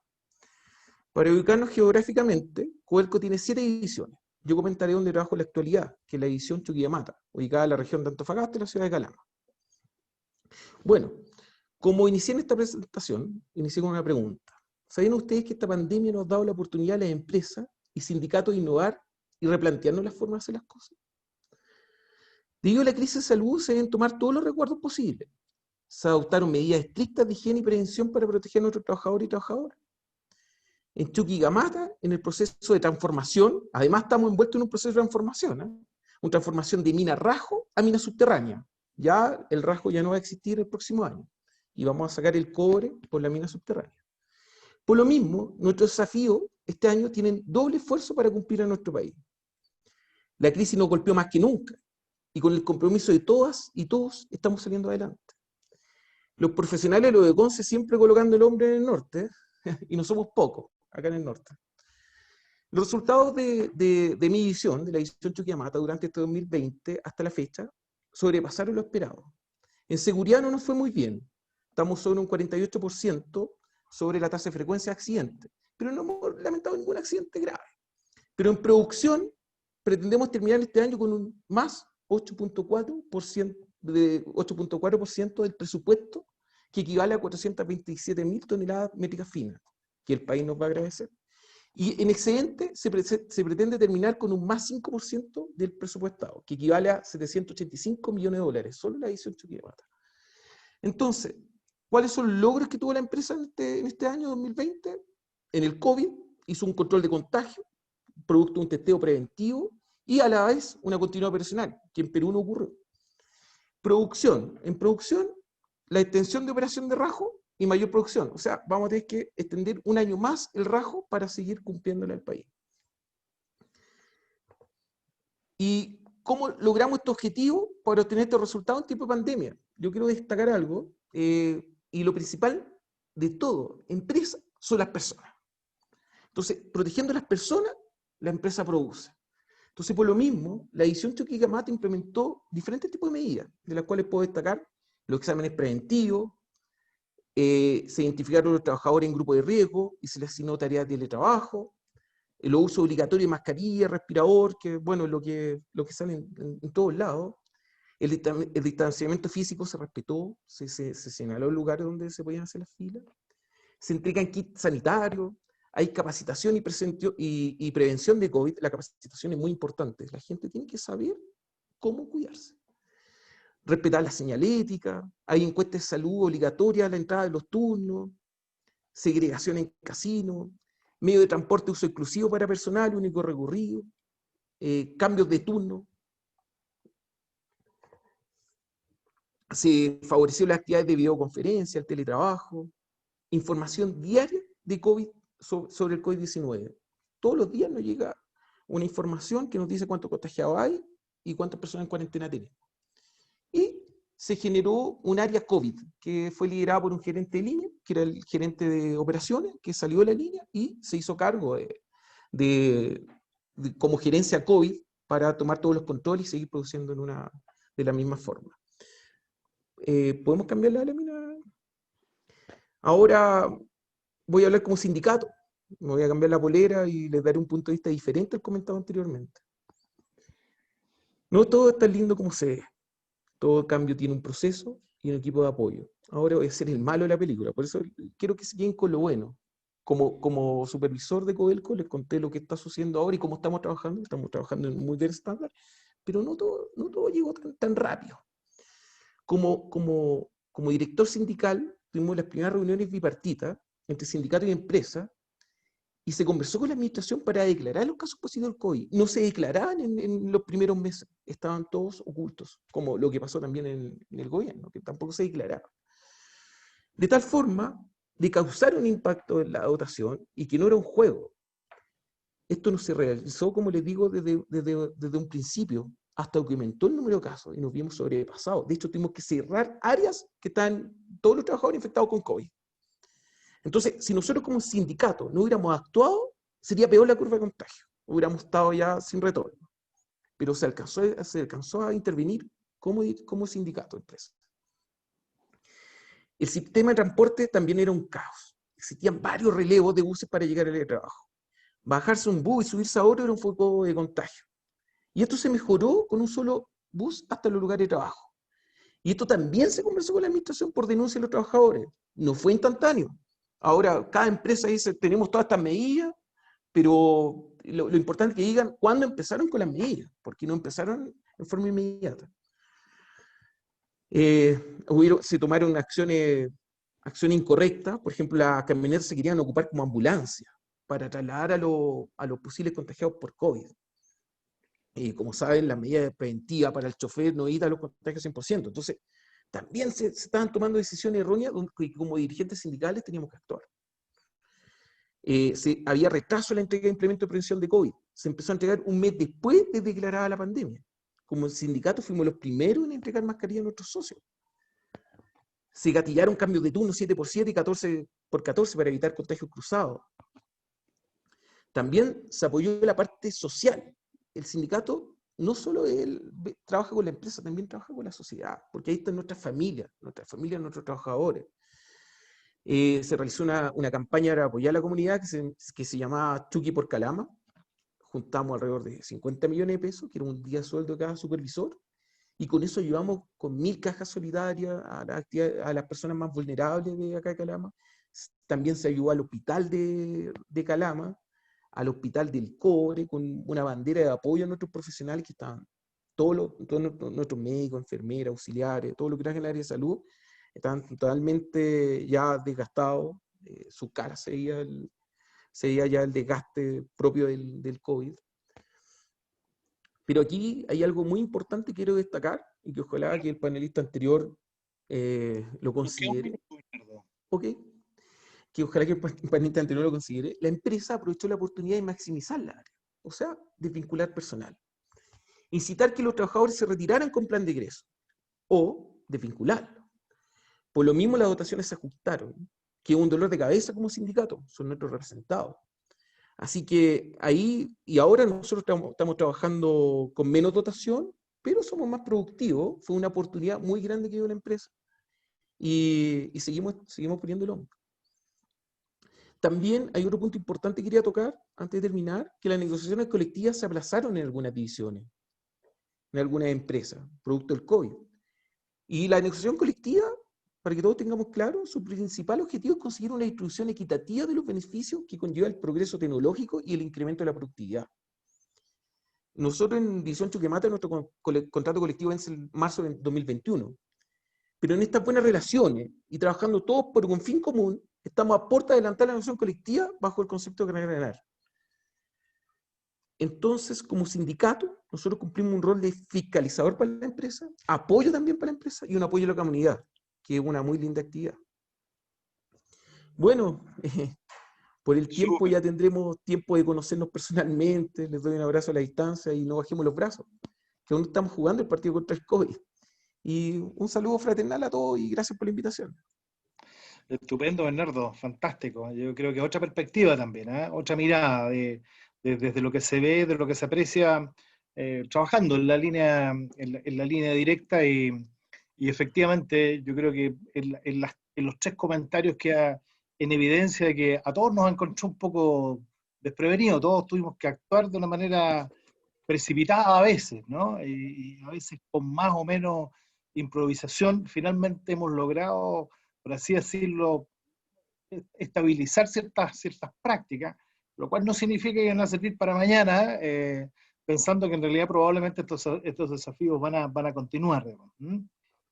Para ubicarnos geográficamente, Codelco tiene 7 divisiones. Yo comentaré dónde trabajo en la actualidad, que es la división Chuquicamata, ubicada en la región de Antofagasta y la ciudad de Calama. Bueno, como inicié en esta presentación, inicié con una pregunta. ¿Sabían ustedes que esta pandemia nos ha dado la oportunidad a las empresas y sindicatos de innovar y replantearnos la forma de hacer las cosas? Debido a la crisis de salud, se deben tomar todos los resguardos posibles. Se adoptaron medidas estrictas de higiene y prevención para proteger a nuestros trabajadores y trabajadoras. En Chuquicamata, en el proceso de transformación, además estamos envueltos en un proceso de transformación, una transformación de mina rajo a mina subterránea. Ya el rajo ya no va a existir el próximo año, y vamos a sacar el cobre por la mina subterránea. Por lo mismo, nuestros desafíos este año tienen doble esfuerzo para cumplir en nuestro país. La crisis nos golpeó más que nunca, y con el compromiso de todas y todos estamos saliendo adelante. Los profesionales de los de Conce siempre colocando el hombre en el norte, y no somos pocos acá en el norte. Los resultados de mi división, de la división Chuquicamata, durante este 2020 hasta la fecha, sobrepasaron lo esperado. En seguridad no nos fue muy bien. Estamos sobre un 48% sobre la tasa de frecuencia de accidentes, pero no hemos lamentado ningún accidente grave. Pero en producción pretendemos terminar este año con un más 8.4% del presupuesto, que equivale a 427.000 toneladas métricas finas, que el país nos va a agradecer. Y en excedente se pretende terminar con un más 5% del presupuestado, que equivale a 785 millones de dólares, solo la división Chuquicamata. Entonces, ¿cuáles son los logros que tuvo la empresa en este año 2020? En el COVID hizo un control de contagio, producto de un testeo preventivo, y a la vez una continuidad operacional, que en Perú no ocurrió. Producción. En producción, la extensión de operación de rajo y mayor producción. O sea, vamos a tener que extender un año más el rajo para seguir cumpliéndole al país. ¿Y cómo logramos este objetivo para obtener estos resultados en tiempo de pandemia? Yo quiero destacar algo, y lo principal de todo, empresa, son las personas. Entonces, protegiendo a las personas, la empresa produce. Entonces, por lo mismo, la división Chuquicamata implementó diferentes tipos de medidas, de las cuales puedo destacar los exámenes preventivos, se identificaron los trabajadores en grupo de riesgo y se les asignó tareas de teletrabajo, el uso obligatorio de mascarilla, respirador, que bueno, es lo que sale en todos lados. El distanciamiento físico se respetó, se señaló el lugar donde se podían hacer las filas, se entregan kits sanitarios, hay capacitación y prevención de COVID. La capacitación es muy importante, la gente tiene que saber cómo cuidarse. Respetar la señalética, hay encuestas de salud obligatorias a la entrada de los turnos, segregación en casinos, medio de transporte de uso exclusivo para personal, único recurrido, cambios de turno. Se favoreció las actividades de videoconferencia, el teletrabajo, información diaria de COVID, sobre el COVID-19. Todos los días nos llega una información que nos dice cuántos contagiados hay y cuántas personas en cuarentena tenemos. Y se generó un área COVID, que fue liderada por un gerente de línea, que era el gerente de operaciones, que salió de la línea y se hizo cargo como gerencia COVID para tomar todos los controles y seguir produciendo de la misma forma. ¿Podemos cambiar la lámina? Ahora voy a hablar como sindicato. Me voy a cambiar la polera y les daré un punto de vista diferente al comentado anteriormente. No todo es tan lindo como se ve. Todo cambio tiene un proceso y un equipo de apoyo. Ahora voy a ser el malo de la película, por eso quiero que se queden con lo bueno. Como supervisor de Codelco les conté lo que está sucediendo ahora y cómo estamos trabajando en muy buen estándar, pero no todo llegó tan rápido. Como director sindical, tuvimos las primeras reuniones bipartitas entre sindicato y empresa, y se conversó con la administración para declarar los casos positivos del COVID. No se declaraban en los primeros meses, estaban todos ocultos, como lo que pasó también en el gobierno, que tampoco se declaraba. De tal forma de causar un impacto en la dotación y que no era un juego. Esto no se realizó, como les digo, desde un principio, hasta que aumentó el número de casos y nos vimos sobrepasados. De hecho, tuvimos que cerrar áreas que están todos los trabajadores infectados con COVID. Entonces, si nosotros como sindicato no hubiéramos actuado, sería peor la curva de contagio. Hubiéramos estado ya sin retorno. Pero se alcanzó a intervenir como sindicato de empresa. El sistema de transporte también era un caos. Existían varios relevos de buses para llegar al trabajo. Bajarse un bus y subirse a otro era un foco de contagio. Y esto se mejoró con un solo bus hasta los lugares de trabajo. Y esto también se conversó con la administración por denuncia de los trabajadores. No fue instantáneo. Ahora, cada empresa dice, tenemos todas estas medidas, pero lo importante es que digan cuándo empezaron con las medidas, porque no empezaron en forma inmediata. Se tomaron acciones incorrectas. Por ejemplo, las camionetas se querían ocupar como ambulancia para trasladar a los posibles contagiados por COVID. Como saben, las medidas preventivas para el chofer no evitan los contagios 100%. Entonces, también se estaban tomando decisiones erróneas que como dirigentes sindicales teníamos que actuar. Había retraso en la entrega de implementos de prevención de COVID. Se empezó a entregar un mes después de declarada la pandemia. Como sindicato fuimos los primeros en entregar mascarillas a nuestros socios. Se gatillaron cambios de turno 7x7 y 14x14 para evitar contagios cruzados. También se apoyó la parte social. El sindicato no solo trabaja con la empresa, también trabaja con la sociedad, porque ahí están nuestras familias, nuestros trabajadores. Se realizó una campaña para apoyar a la comunidad que se llamaba Chucky por Calama. Juntamos alrededor de 50 millones de pesos, que era un día de sueldo de cada supervisor, y con eso ayudamos con 1000 cajas solidarias a las personas más vulnerables de acá de Calama. También se ayudó al hospital de Calama, al hospital del Cobre, con una bandera de apoyo a nuestros profesionales que estaban, todos nuestros médicos, enfermeras, auxiliares, todo lo que trabaja en el área de salud, estaban totalmente ya desgastados, su cara se veía ya el desgaste propio del COVID. Pero aquí hay algo muy importante que quiero destacar, y que ojalá que el panelista anterior lo considere. Ok. Que ojalá que el panelista anterior lo considere. La empresa aprovechó la oportunidad de maximizar la área, o sea, desvincular personal. Incitar que los trabajadores se retiraran con plan de egreso, o desvincularlo. Por lo mismo las dotaciones se ajustaron, que es un dolor de cabeza como sindicato, son nuestros representados. Así que ahí, y ahora nosotros estamos trabajando con menos dotación, pero somos más productivos. Fue una oportunidad muy grande que dio la empresa. Y seguimos poniéndolo. También hay otro punto importante que quería tocar, antes de terminar, que las negociaciones colectivas se aplazaron en algunas divisiones, en algunas empresas, producto del COVID. Y la negociación colectiva, para que todos tengamos claro, su principal objetivo es conseguir una distribución equitativa de los beneficios que conlleva el progreso tecnológico y el incremento de la productividad. Nosotros en División Chuquemata, nuestro contrato colectivo vence en marzo de 2021. Pero en estas buenas relaciones y trabajando todos por un fin común, estamos a puerta de adelantar la negociación colectiva bajo el concepto de ganar-ganar. Entonces, como sindicato, nosotros cumplimos un rol de fiscalizador para la empresa, apoyo también para la empresa y un apoyo a la comunidad, que es una muy linda actividad. Bueno, por el tiempo ya tendremos tiempo de conocernos personalmente. Les doy un abrazo a la distancia y no bajemos los brazos, que aún estamos jugando el partido contra el COVID. Y un saludo fraternal a todos y gracias por la invitación. Estupendo, Bernardo, fantástico. Yo creo que otra perspectiva también, otra mirada desde lo que se ve, de lo que se aprecia, trabajando en la línea directa y efectivamente yo creo que en los tres comentarios queda en evidencia de que a todos nos encontró un poco desprevenidos, todos tuvimos que actuar de una manera precipitada a veces, ¿no? Y a veces con más o menos improvisación, finalmente hemos logrado, por así decirlo, estabilizar ciertas prácticas, lo cual no significa que van a servir para mañana, pensando que en realidad probablemente estos desafíos van a continuar.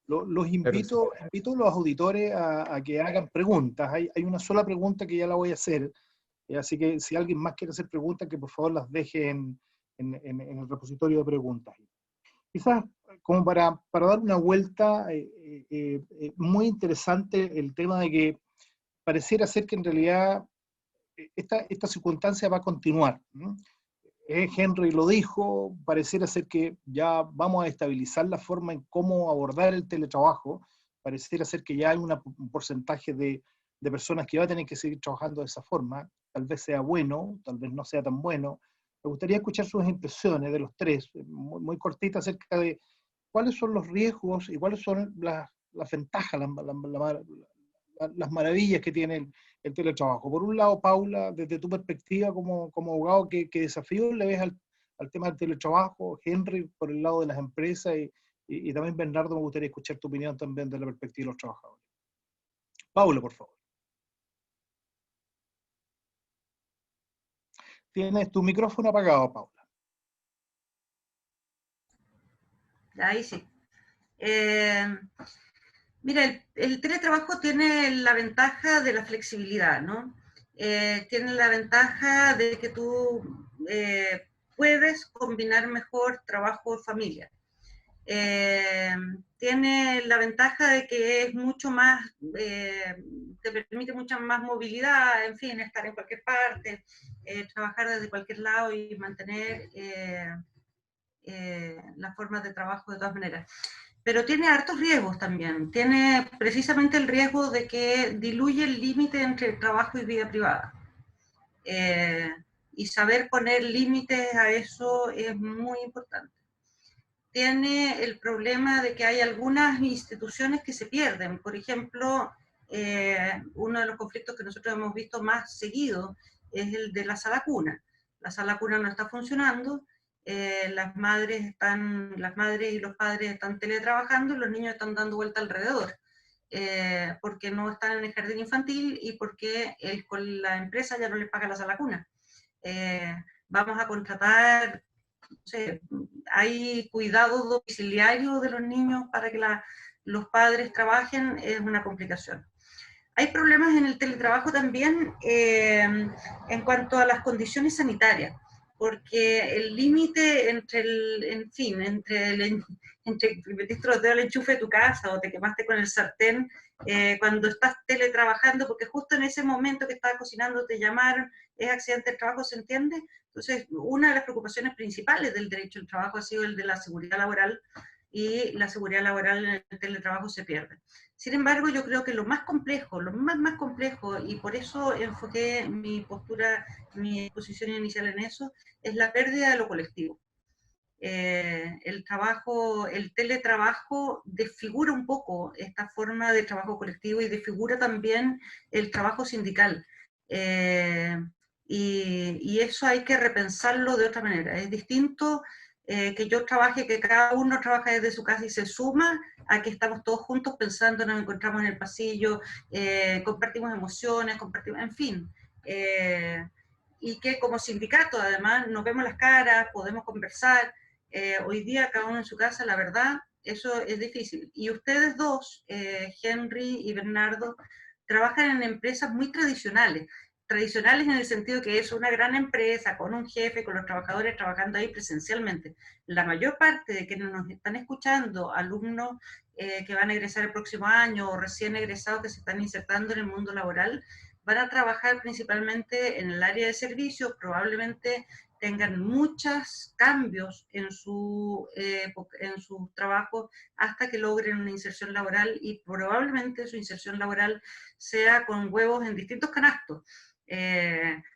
Los invito a los auditores a que hagan preguntas. Hay una sola pregunta que ya la voy a hacer, Así que si alguien más quiere hacer preguntas, que por favor las deje en el repositorio de preguntas. Quizás como para dar una vuelta, muy interesante el tema de que pareciera ser que en realidad esta circunstancia va a continuar, ¿no? Henry lo dijo, pareciera ser que ya vamos a estabilizar la forma en cómo abordar el teletrabajo, pareciera ser que ya hay un porcentaje de personas que va a tener que seguir trabajando de esa forma, tal vez sea bueno, tal vez no sea tan bueno. Me gustaría escuchar sus impresiones de los tres, muy, muy cortitas, acerca de cuáles son los riesgos y cuáles son las ventajas, las maravillas que tiene el teletrabajo. Por un lado, Paula, desde tu perspectiva como abogado, ¿qué desafíos le ves al tema del teletrabajo? Henry, por el lado de las empresas, y también Bernardo, me gustaría escuchar tu opinión también de la perspectiva de los trabajadores. Paula, por favor. Tienes tu micrófono apagado, Paula. Ahí sí. Mira, el teletrabajo tiene la ventaja de la flexibilidad, ¿no? Tiene la ventaja de que tú puedes combinar mejor trabajo y familia. Tiene la ventaja de que es mucho más, te permite mucha más movilidad, en fin, estar en cualquier parte, trabajar desde cualquier lado y mantener las formas de trabajo de todas maneras. Pero tiene hartos riesgos también. Tiene precisamente el riesgo de que diluye el límite entre trabajo y vida privada. Y saber poner límites a eso es muy importante. Tiene el problema de que hay algunas instituciones que se pierden. Por ejemplo, uno de los conflictos que nosotros hemos visto más seguido es el de la sala cuna. La sala cuna no está funcionando, las madres y los padres están teletrabajando y los niños están dando vuelta alrededor, porque no están en el jardín infantil y porque la empresa ya no les paga la sala cuna. Vamos a contratar, no sé, hay cuidado domiciliario de los niños para que los padres trabajen, es una complicación. Hay problemas en el teletrabajo también en cuanto a las condiciones sanitarias, porque el límite entre entre que metiste los dedos al enchufe de tu casa o te quemaste con el sartén cuando estás teletrabajando, porque justo en ese momento que estabas cocinando te llamaron, es accidente del trabajo, ¿se entiende? Entonces, una de las preocupaciones principales del derecho al trabajo ha sido el de la seguridad laboral, y la seguridad laboral en el teletrabajo se pierde. Sin embargo, yo creo que lo más complejo, más complejo, y por eso enfoqué mi postura, mi exposición inicial en eso, es la pérdida de lo colectivo. El teletrabajo desfigura un poco esta forma de trabajo colectivo y desfigura también el trabajo sindical. Y eso hay que repensarlo de otra manera. Es distinto que yo trabaje, que cada uno trabaja desde su casa y se suma, a que estamos todos juntos pensando, nos encontramos en el pasillo, compartimos emociones, en fin. Y que como sindicato, además, nos vemos las caras, podemos conversar. Hoy día, cada uno en su casa, la verdad, eso es difícil. Y ustedes dos, Henry y Bernardo, trabajan en empresas muy tradicionales en el sentido que es una gran empresa con un jefe, con los trabajadores trabajando ahí presencialmente. La mayor parte de quienes nos están escuchando, alumnos que van a egresar el próximo año o recién egresados que se están insertando en el mundo laboral, van a trabajar principalmente en el área de servicios, probablemente tengan muchos cambios en su trabajo hasta que logren una inserción laboral, y probablemente su inserción laboral sea con huevos en distintos canastos.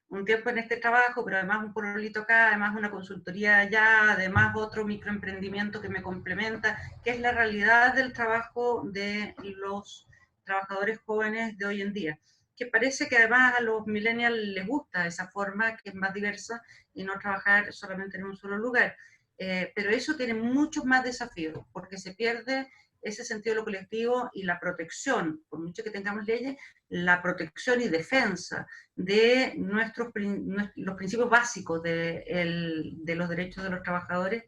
Un tiempo en este trabajo, pero además un pololito acá, además una consultoría allá, además otro microemprendimiento que me complementa, que es la realidad del trabajo de los trabajadores jóvenes de hoy en día, que parece que además a los millennials les gusta esa forma, que es más diversa, y no trabajar solamente en un solo lugar. Pero eso tiene muchos más desafíos, porque se pierde ese sentido de lo colectivo y la protección, por mucho que tengamos leyes, la protección y defensa de los principios básicos de los derechos de los trabajadores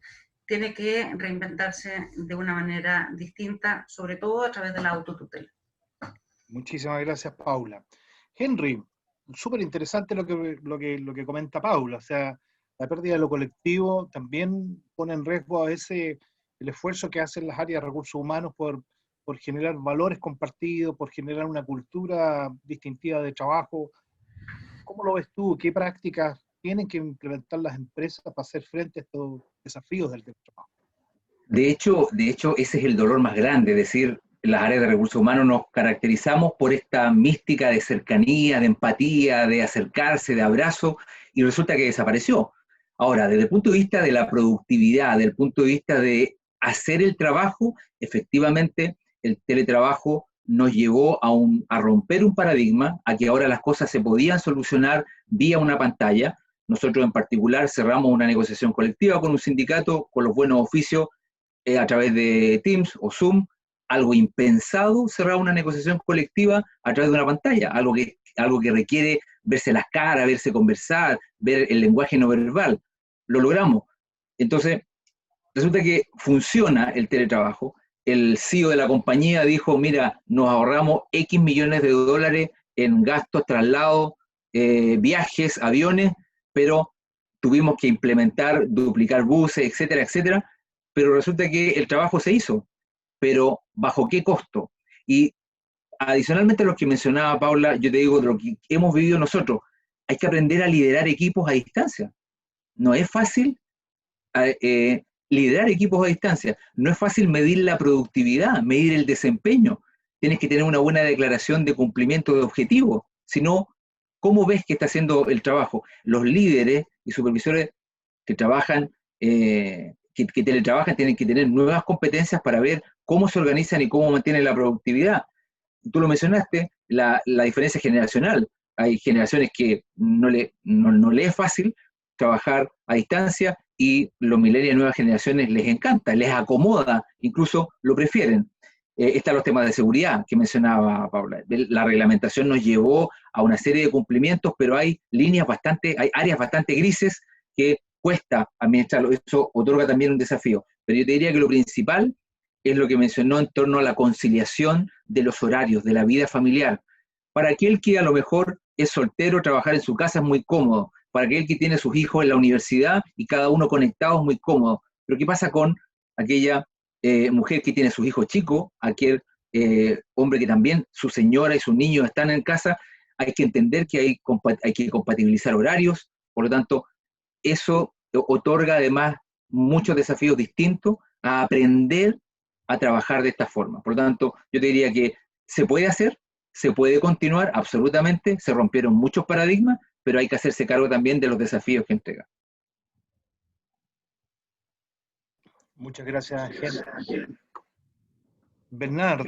tiene que reinventarse de una manera distinta, sobre todo a través de la autotutela. Muchísimas gracias, Paula. Henry, súper interesante lo que comenta Paula, o sea, la pérdida de lo colectivo también pone en riesgo a veces el esfuerzo que hacen las áreas de recursos humanos por generar valores compartidos, por generar una cultura distintiva de trabajo. ¿Cómo lo ves tú? ¿Qué prácticas tienen que implementar las empresas para hacer frente a estos desafíos del teletrabajo? De hecho, ese es el dolor más grande, es decir, las áreas de recursos humanos nos caracterizamos por esta mística de cercanía, de empatía, de acercarse, de abrazo, y resulta que desapareció. Ahora, desde el punto de vista de la productividad, desde el punto de vista de hacer el trabajo, efectivamente, el teletrabajo nos llevó a romper un paradigma, a que ahora las cosas se podían solucionar vía una pantalla. Nosotros en particular cerramos una negociación colectiva con un sindicato, con los buenos oficios, a través de Teams o Zoom, algo impensado, cerrar una negociación colectiva a través de una pantalla, algo que requiere verse las caras, verse conversar, ver el lenguaje no verbal. Lo logramos. Entonces, resulta que funciona el teletrabajo. El CEO de la compañía dijo, mira, nos ahorramos X millones de dólares en gastos, traslados, viajes, aviones, pero tuvimos que implementar, duplicar buses, etcétera, etcétera, pero resulta que el trabajo se hizo, pero ¿bajo qué costo? Y adicionalmente a lo que mencionaba Paula, yo te digo de lo que hemos vivido nosotros, hay que aprender a liderar equipos a distancia. No es fácil liderar equipos a distancia, no es fácil medir la productividad, medir el desempeño. Tienes que tener una buena declaración de cumplimiento de objetivos, si no, ¿cómo ves que está haciendo el trabajo? Los líderes y supervisores que trabajan que teletrabajan tienen que tener nuevas competencias para ver cómo se organizan y cómo mantienen la productividad. Tú lo mencionaste, la diferencia generacional. Hay generaciones que no le es fácil trabajar a distancia y los millennials, nuevas generaciones, les encanta, les acomoda, incluso lo prefieren. Están los temas de seguridad que mencionaba Paula. La reglamentación nos llevó a una serie de cumplimientos, pero hay áreas bastante grises que cuesta administrarlo. Eso otorga también un desafío. Pero yo te diría que lo principal es lo que mencionó en torno a la conciliación de los horarios, de la vida familiar. Para aquel que a lo mejor es soltero, trabajar en su casa es muy cómodo. Para aquel que tiene sus hijos en la universidad y cada uno conectado es muy cómodo. Pero ¿qué pasa con aquella mujer que tiene sus hijos chicos, aquel hombre que también su señora y sus niños están en casa? Hay que entender que hay que compatibilizar horarios, por lo tanto, eso otorga además muchos desafíos distintos a aprender a trabajar de esta forma. Por lo tanto, yo te diría que se puede hacer, se puede continuar, absolutamente, se rompieron muchos paradigmas, pero hay que hacerse cargo también de los desafíos que entrega. Muchas gracias, Henry. Bernardo,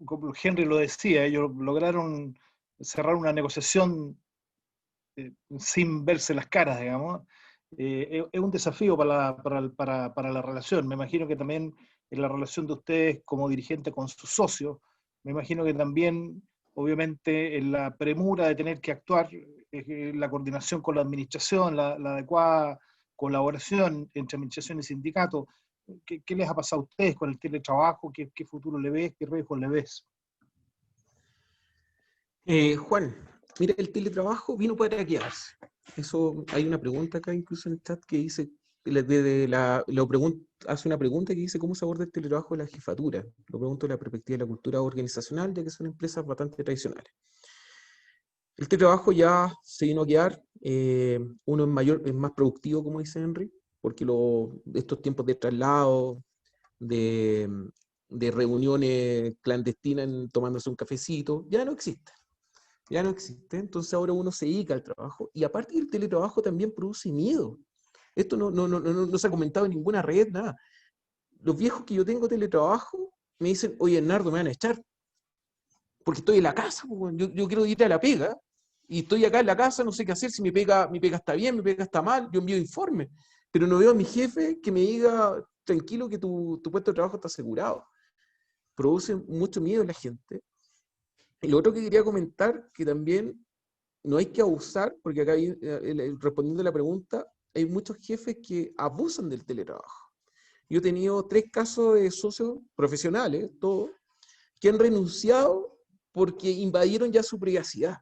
como Henry lo decía, ellos lograron cerrar una negociación sin verse las caras, digamos. Es un desafío para la relación. Me imagino que también en la relación de ustedes como dirigente con sus socios, me imagino que también, obviamente, en la premura de tener que actuar, la coordinación con la administración, la adecuada colaboración entre administración y sindicato. ¿Qué les ha pasado a ustedes con el teletrabajo? ¿Qué futuro le ves? ¿Qué riesgos le ves? Juan, mira, el teletrabajo vino para quedarse. Eso, hay una pregunta acá incluso en el chat que dice, hace una pregunta que dice cómo se aborda el teletrabajo de la jefatura. Lo pregunto desde la perspectiva de la cultura organizacional, ya que son empresas bastante tradicionales. El teletrabajo ya se vino a quedar, uno es más productivo, como dice Henry, porque estos tiempos de traslado, de reuniones clandestinas tomándose un cafecito, ya no existen. Ya no existe, entonces ahora uno se dedica al trabajo, y aparte el teletrabajo también produce miedo. Esto no se ha comentado en ninguna red, nada. Los viejos que yo tengo teletrabajo me dicen, oye, Bernardo, me van a echar, porque estoy en la casa, yo quiero ir a la pega, y estoy acá en la casa, no sé qué hacer, si mi pega está bien, mi pega está mal, yo envío informes, pero no veo a mi jefe que me diga, tranquilo, que tu puesto de trabajo está asegurado. Produce mucho miedo en la gente. Y lo otro que quería comentar, que también no hay que abusar, porque acá, respondiendo a la pregunta, hay muchos jefes que abusan del teletrabajo. Yo he tenido 3 casos de socios profesionales, todos, que han renunciado porque invadieron ya su privacidad.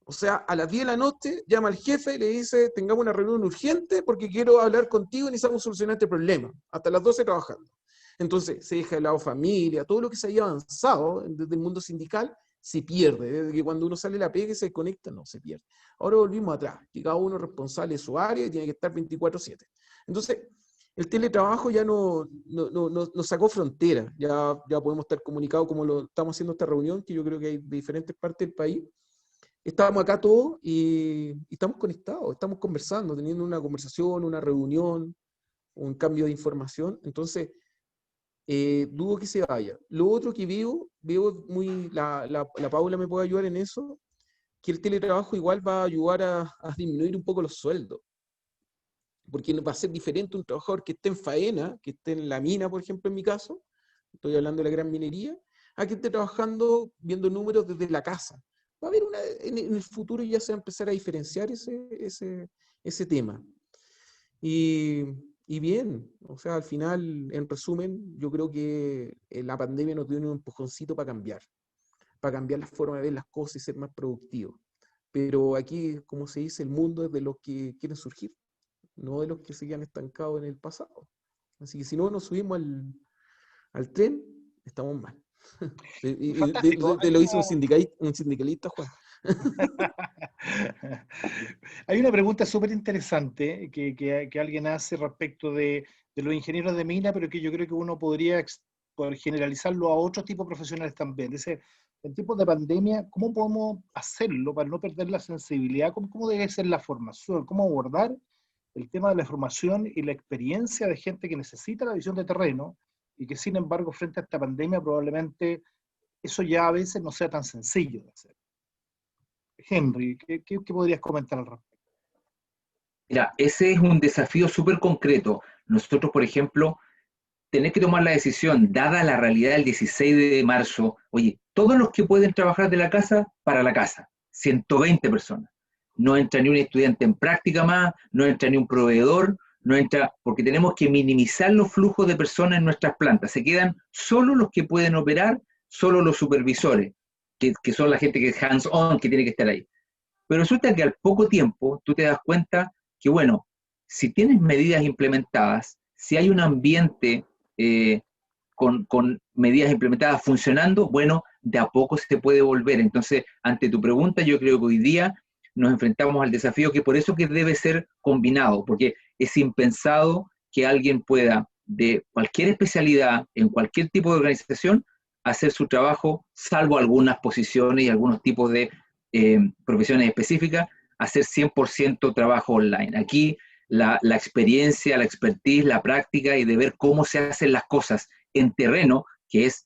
O sea, a las 10 de la noche llama al jefe y le dice, tengamos una reunión urgente porque quiero hablar contigo y necesitamos solucionar este problema. Hasta las 12 trabajando. Entonces, se deja de lado familia, todo lo que se había avanzado desde el mundo sindical se pierde. Desde que cuando uno sale a la pega y se conecta, no, se pierde. Ahora volvimos atrás, que cada uno es responsable de su área y tiene que estar 24/7. Entonces, el teletrabajo ya no sacó frontera, ya podemos estar comunicados como lo estamos haciendo esta reunión, que yo creo que hay de diferentes partes del país. Estamos acá todos y estamos conectados, estamos conversando, teniendo una conversación, una reunión, un cambio de información. Entonces, dudo que se vaya. Lo otro que veo muy, la Paula me puede ayudar en eso, que el teletrabajo igual va a ayudar a disminuir un poco los sueldos. Porque va a ser diferente un trabajador que esté en faena, que esté en la mina, por ejemplo, en mi caso, estoy hablando de la gran minería, a que esté trabajando viendo números desde la casa. Va a haber en el futuro ya se va a empezar a diferenciar ese tema. Y bien, o sea, al final, en resumen, yo creo que la pandemia nos dio un empujoncito para cambiar la forma de ver las cosas y ser más productivos. Pero aquí, como se dice, el mundo es de los que quieren surgir, no de los que se quedan estancados en el pasado. Así que si no nos subimos al tren, estamos mal. Te lo dice un sindicalista, Juan. Hay una pregunta súper interesante que alguien hace respecto de los ingenieros de mina, pero que yo creo que uno podría generalizarlo a otros tipos profesionales también. Dice, en tiempos de pandemia, ¿cómo podemos hacerlo para no perder la sensibilidad? ¿Cómo debe ser la formación? ¿Cómo abordar el tema de la formación y la experiencia de gente que necesita la visión de terreno y que, sin embargo, frente a esta pandemia, probablemente eso ya a veces no sea tan sencillo de hacer? Henry, ¿qué podrías comentar al respecto? Mira, ese es un desafío súper concreto. Nosotros, por ejemplo, tener que tomar la decisión, dada la realidad del 16 de marzo, oye, todos los que pueden trabajar de la casa, para la casa, 120 personas. No entra ni un estudiante en práctica más, no entra ni un proveedor, no entra, porque tenemos que minimizar los flujos de personas en nuestras plantas. Se quedan solo los que pueden operar, solo los supervisores, que son la gente que es hands-on, que tiene que estar ahí. Pero resulta que al poco tiempo tú te das cuenta que, bueno, si tienes medidas implementadas, si hay un ambiente con medidas implementadas funcionando, bueno, de a poco se puede volver. Entonces, ante tu pregunta, yo creo que hoy día nos enfrentamos al desafío que por eso que debe ser combinado, porque es impensado que alguien pueda, de cualquier especialidad, en cualquier tipo de organización, hacer su trabajo, salvo algunas posiciones y algunos tipos de profesiones específicas, hacer 100% trabajo online. Aquí la experiencia, la expertise, la práctica y de ver cómo se hacen las cosas en terreno, que es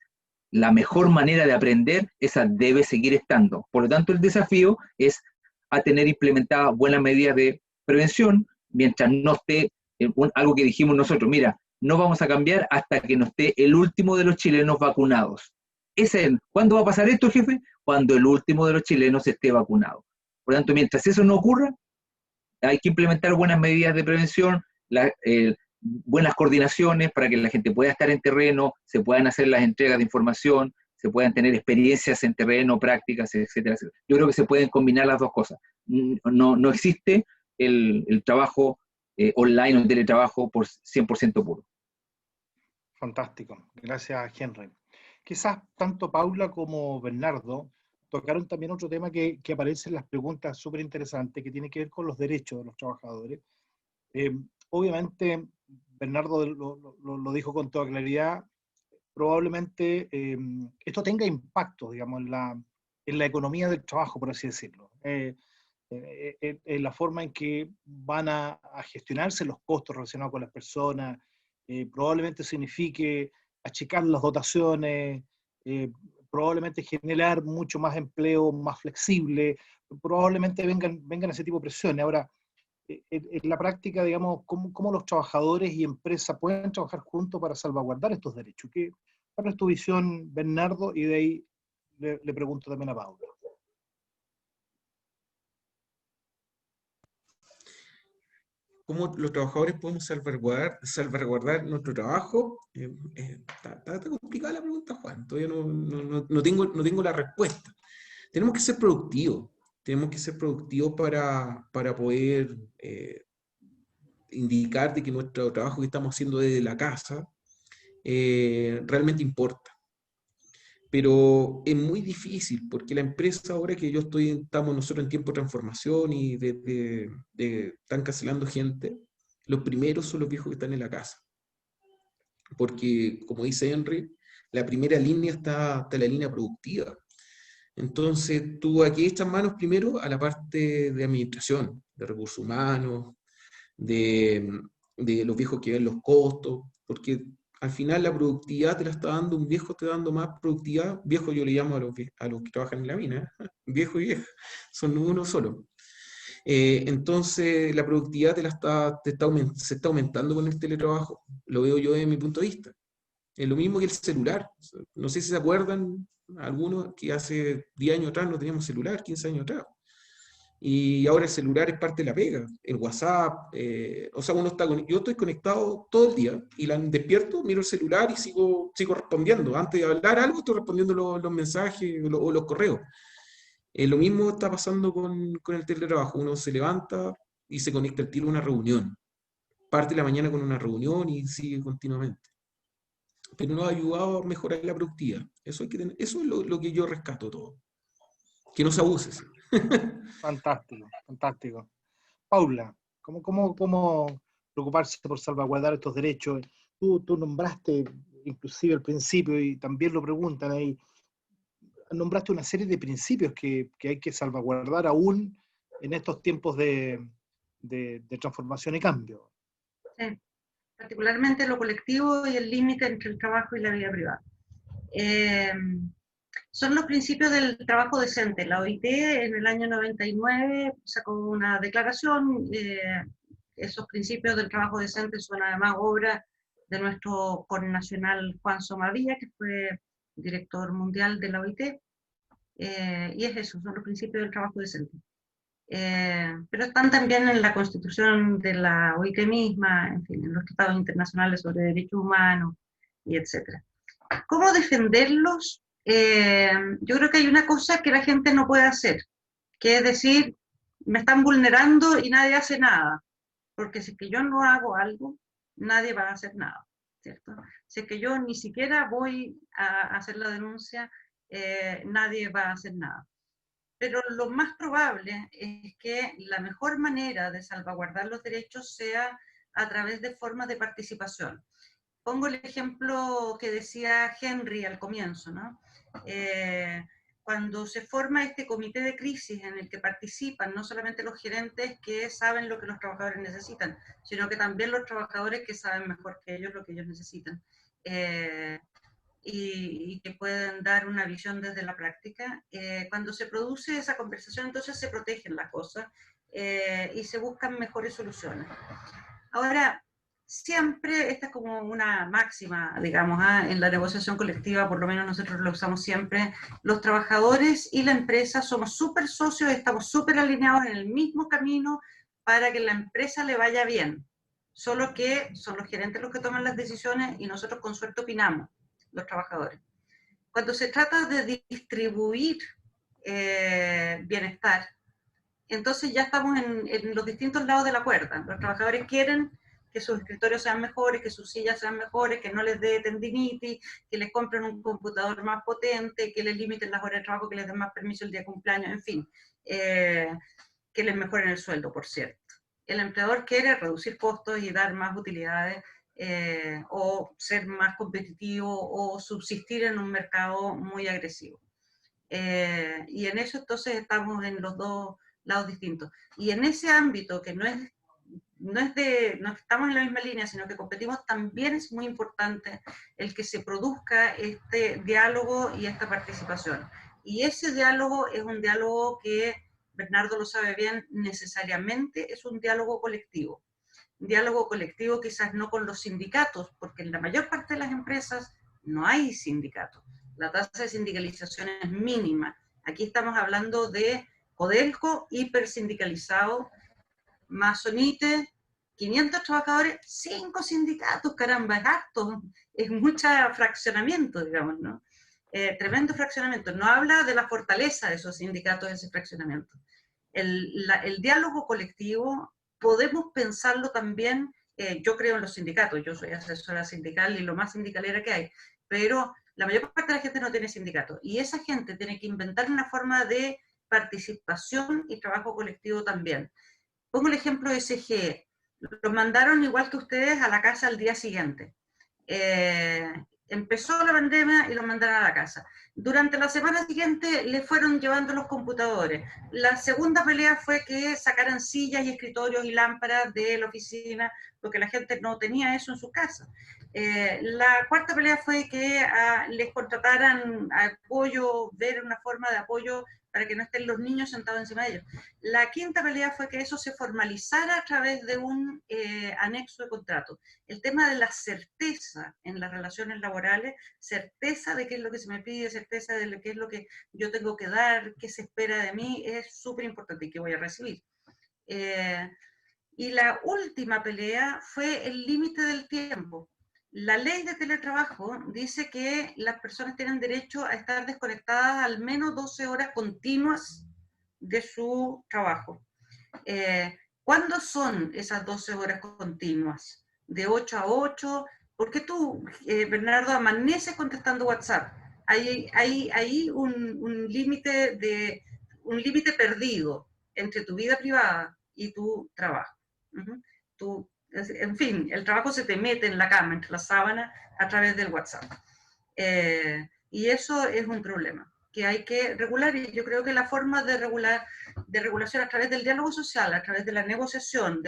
la mejor manera de aprender, esa debe seguir estando. Por lo tanto, el desafío es a tener implementadas buenas medidas de prevención, mientras no esté algo que dijimos nosotros, mira, no vamos a cambiar hasta que no esté el último de los chilenos vacunados. ¿Cuándo va a pasar esto, jefe? Cuando el último de los chilenos esté vacunado. Por lo tanto, mientras eso no ocurra, hay que implementar buenas medidas de prevención, buenas coordinaciones para que la gente pueda estar en terreno, se puedan hacer las entregas de información, se puedan tener experiencias en terreno, prácticas, etcétera, etcétera. Yo creo que se pueden combinar las dos cosas. No existe el trabajo online o el teletrabajo por 100% puro. Fantástico, gracias Henry. Quizás tanto Paula como Bernardo tocaron también otro tema que aparece en las preguntas súper interesantes, que tiene que ver con los derechos de los trabajadores. Obviamente, Bernardo lo dijo con toda claridad, probablemente esto tenga impacto, digamos, en la economía del trabajo, por así decirlo. En la forma en que van a gestionarse los costos relacionados con las personas, probablemente signifique achicar las dotaciones, probablemente generar mucho más empleo, más flexible, probablemente vengan ese tipo de presiones. Ahora, en la práctica, digamos, ¿cómo los trabajadores y empresas pueden trabajar juntos para salvaguardar estos derechos? ¿Cuál es tu visión, Bernardo? Y de ahí le pregunto también a Paula. cómo los trabajadores podemos salvaguardar nuestro trabajo. Está complicada la pregunta, Juan. Todavía no tengo la respuesta. Tenemos que ser productivos. Tenemos que ser productivos para poder indicar de que nuestro trabajo que estamos haciendo desde la casa realmente importa. Pero es muy difícil, porque la empresa ahora que estamos nosotros en tiempo de transformación y están cancelando gente, los primeros son los viejos que están en la casa. Porque, como dice Henry, la primera línea está la línea productiva. Entonces, tú aquí echas manos primero a la parte de administración, de recursos humanos, de los viejos que ven los costos, porque al final la productividad te la está dando un viejo, te dando más productividad. Viejo yo le llamo a los que trabajan en la mina, viejo y vieja, son uno solo. Entonces la productividad se está aumentando con el teletrabajo, lo veo yo desde mi punto de vista. Es lo mismo que el celular. No sé si se acuerdan algunos que hace 10 años atrás no teníamos celular, 15 años atrás. Y ahora el celular es parte de la pega, el WhatsApp, o sea, yo estoy conectado todo el día y despierto, miro el celular y sigo respondiendo. Antes de hablar algo, estoy respondiendo los mensajes o los correos. Lo mismo está pasando con el teletrabajo. Uno se levanta y se conecta al tiro a una reunión. Parte de la mañana con una reunión y sigue continuamente. Pero nos ha ayudado a mejorar la productividad. Eso es lo que yo rescato todo. Que no se abuse. Fantástico, fantástico. Paula, ¿cómo preocuparse por salvaguardar estos derechos? Tú nombraste, inclusive al principio, y también lo preguntan ahí, nombraste una serie de principios que hay que salvaguardar aún en estos tiempos de transformación y cambio. Sí, particularmente lo colectivo y el límite entre el trabajo y la vida privada. Son los principios del trabajo decente. La OIT en el año 99 sacó una declaración. Esos principios del trabajo decente son además obra de nuestro connacional Juan Somavilla, que fue director mundial de la OIT. Y es eso, son los principios del trabajo decente. Pero están también en la constitución de la OIT misma, en fin, en los tratados internacionales sobre derechos humanos, y etc. ¿Cómo defenderlos? Yo creo que hay una cosa que la gente no puede hacer, que es decir, me están vulnerando y nadie hace nada, porque si es que yo no hago algo, nadie va a hacer nada, ¿cierto? Si es que yo ni siquiera voy a hacer la denuncia, nadie va a hacer nada. Pero lo más probable es que la mejor manera de salvaguardar los derechos sea a través de formas de participación. Pongo el ejemplo que decía Henry al comienzo, ¿no? Cuando se forma este comité de crisis en el que participan no solamente los gerentes que saben lo que los trabajadores necesitan, sino que también los trabajadores que saben mejor que ellos lo que ellos necesitan. Y que pueden dar una visión desde la práctica. Cuando se produce esa conversación, entonces se protegen las cosas y se buscan mejores soluciones. Ahora, siempre, esta es como una máxima, digamos, en la negociación colectiva, por lo menos nosotros lo usamos siempre, los trabajadores y la empresa somos súper socios, estamos súper alineados en el mismo camino para que la empresa le vaya bien, solo que son los gerentes los que toman las decisiones y nosotros con suerte opinamos, los trabajadores. Cuando se trata de distribuir bienestar, entonces ya estamos en los distintos lados de la cuerda. Los trabajadores quieren que sus escritorios sean mejores, que sus sillas sean mejores, que no les dé tendinitis, que les compren un computador más potente, que les limiten las horas de trabajo, que les den más permiso el día de cumpleaños, en fin, que les mejoren el sueldo, por cierto. El empleador quiere reducir costos y dar más utilidades, o ser más competitivo, o subsistir en un mercado muy agresivo. Y en eso entonces estamos en los dos lados distintos. Y en ese ámbito que no estamos en la misma línea, sino que competimos, también es muy importante el que se produzca este diálogo y esta participación. Y ese diálogo es un diálogo que, Bernardo lo sabe bien, necesariamente es un diálogo colectivo. Un diálogo colectivo quizás no con los sindicatos, porque en la mayor parte de las empresas no hay sindicatos. La tasa de sindicalización es mínima. Aquí estamos hablando de Codelco hipersindicalizado, Masonite, 500 trabajadores, 5 sindicatos, caramba, es harto, es mucho fraccionamiento, digamos, ¿no? Tremendo fraccionamiento. No habla de la fortaleza de esos sindicatos, de ese fraccionamiento. El diálogo colectivo, podemos pensarlo también, yo creo en los sindicatos, yo soy asesora sindical y lo más sindicalera que hay, pero la mayor parte de la gente no tiene sindicato, y esa gente tiene que inventar una forma de participación y trabajo colectivo también. Pongo el ejemplo de SGE. Los mandaron igual que ustedes a la casa al día siguiente. Empezó la pandemia y los mandaron a la casa. Durante la semana siguiente le fueron llevando los computadores. La segunda pelea fue que sacaran sillas y escritorios y lámparas de la oficina, porque la gente no tenía eso en su casa. La cuarta pelea fue que les contrataran apoyo, ver una forma de apoyo para que no estén los niños sentados encima de ellos. La quinta pelea fue que eso se formalizara a través de un anexo de contrato. El tema de la certeza en las relaciones laborales, certeza de qué es lo que se me pide, certeza de qué es lo que yo tengo que dar, qué se espera de mí, es súper importante y qué voy a recibir. Y la última pelea fue el límite del tiempo. La ley de teletrabajo dice que las personas tienen derecho a estar desconectadas al menos 12 horas continuas de su trabajo. ¿Cuándo son esas 12 horas continuas? ¿De 8 a 8? ¿Por qué tú, Bernardo, amaneces contestando WhatsApp? Hay un límite perdido entre tu vida privada y tu trabajo. En fin, el trabajo se te mete en la cama, entre las sábanas, a través del WhatsApp. Y eso es un problema que hay que regular, y yo creo que la forma de regulación a través del diálogo social, a través de la negociación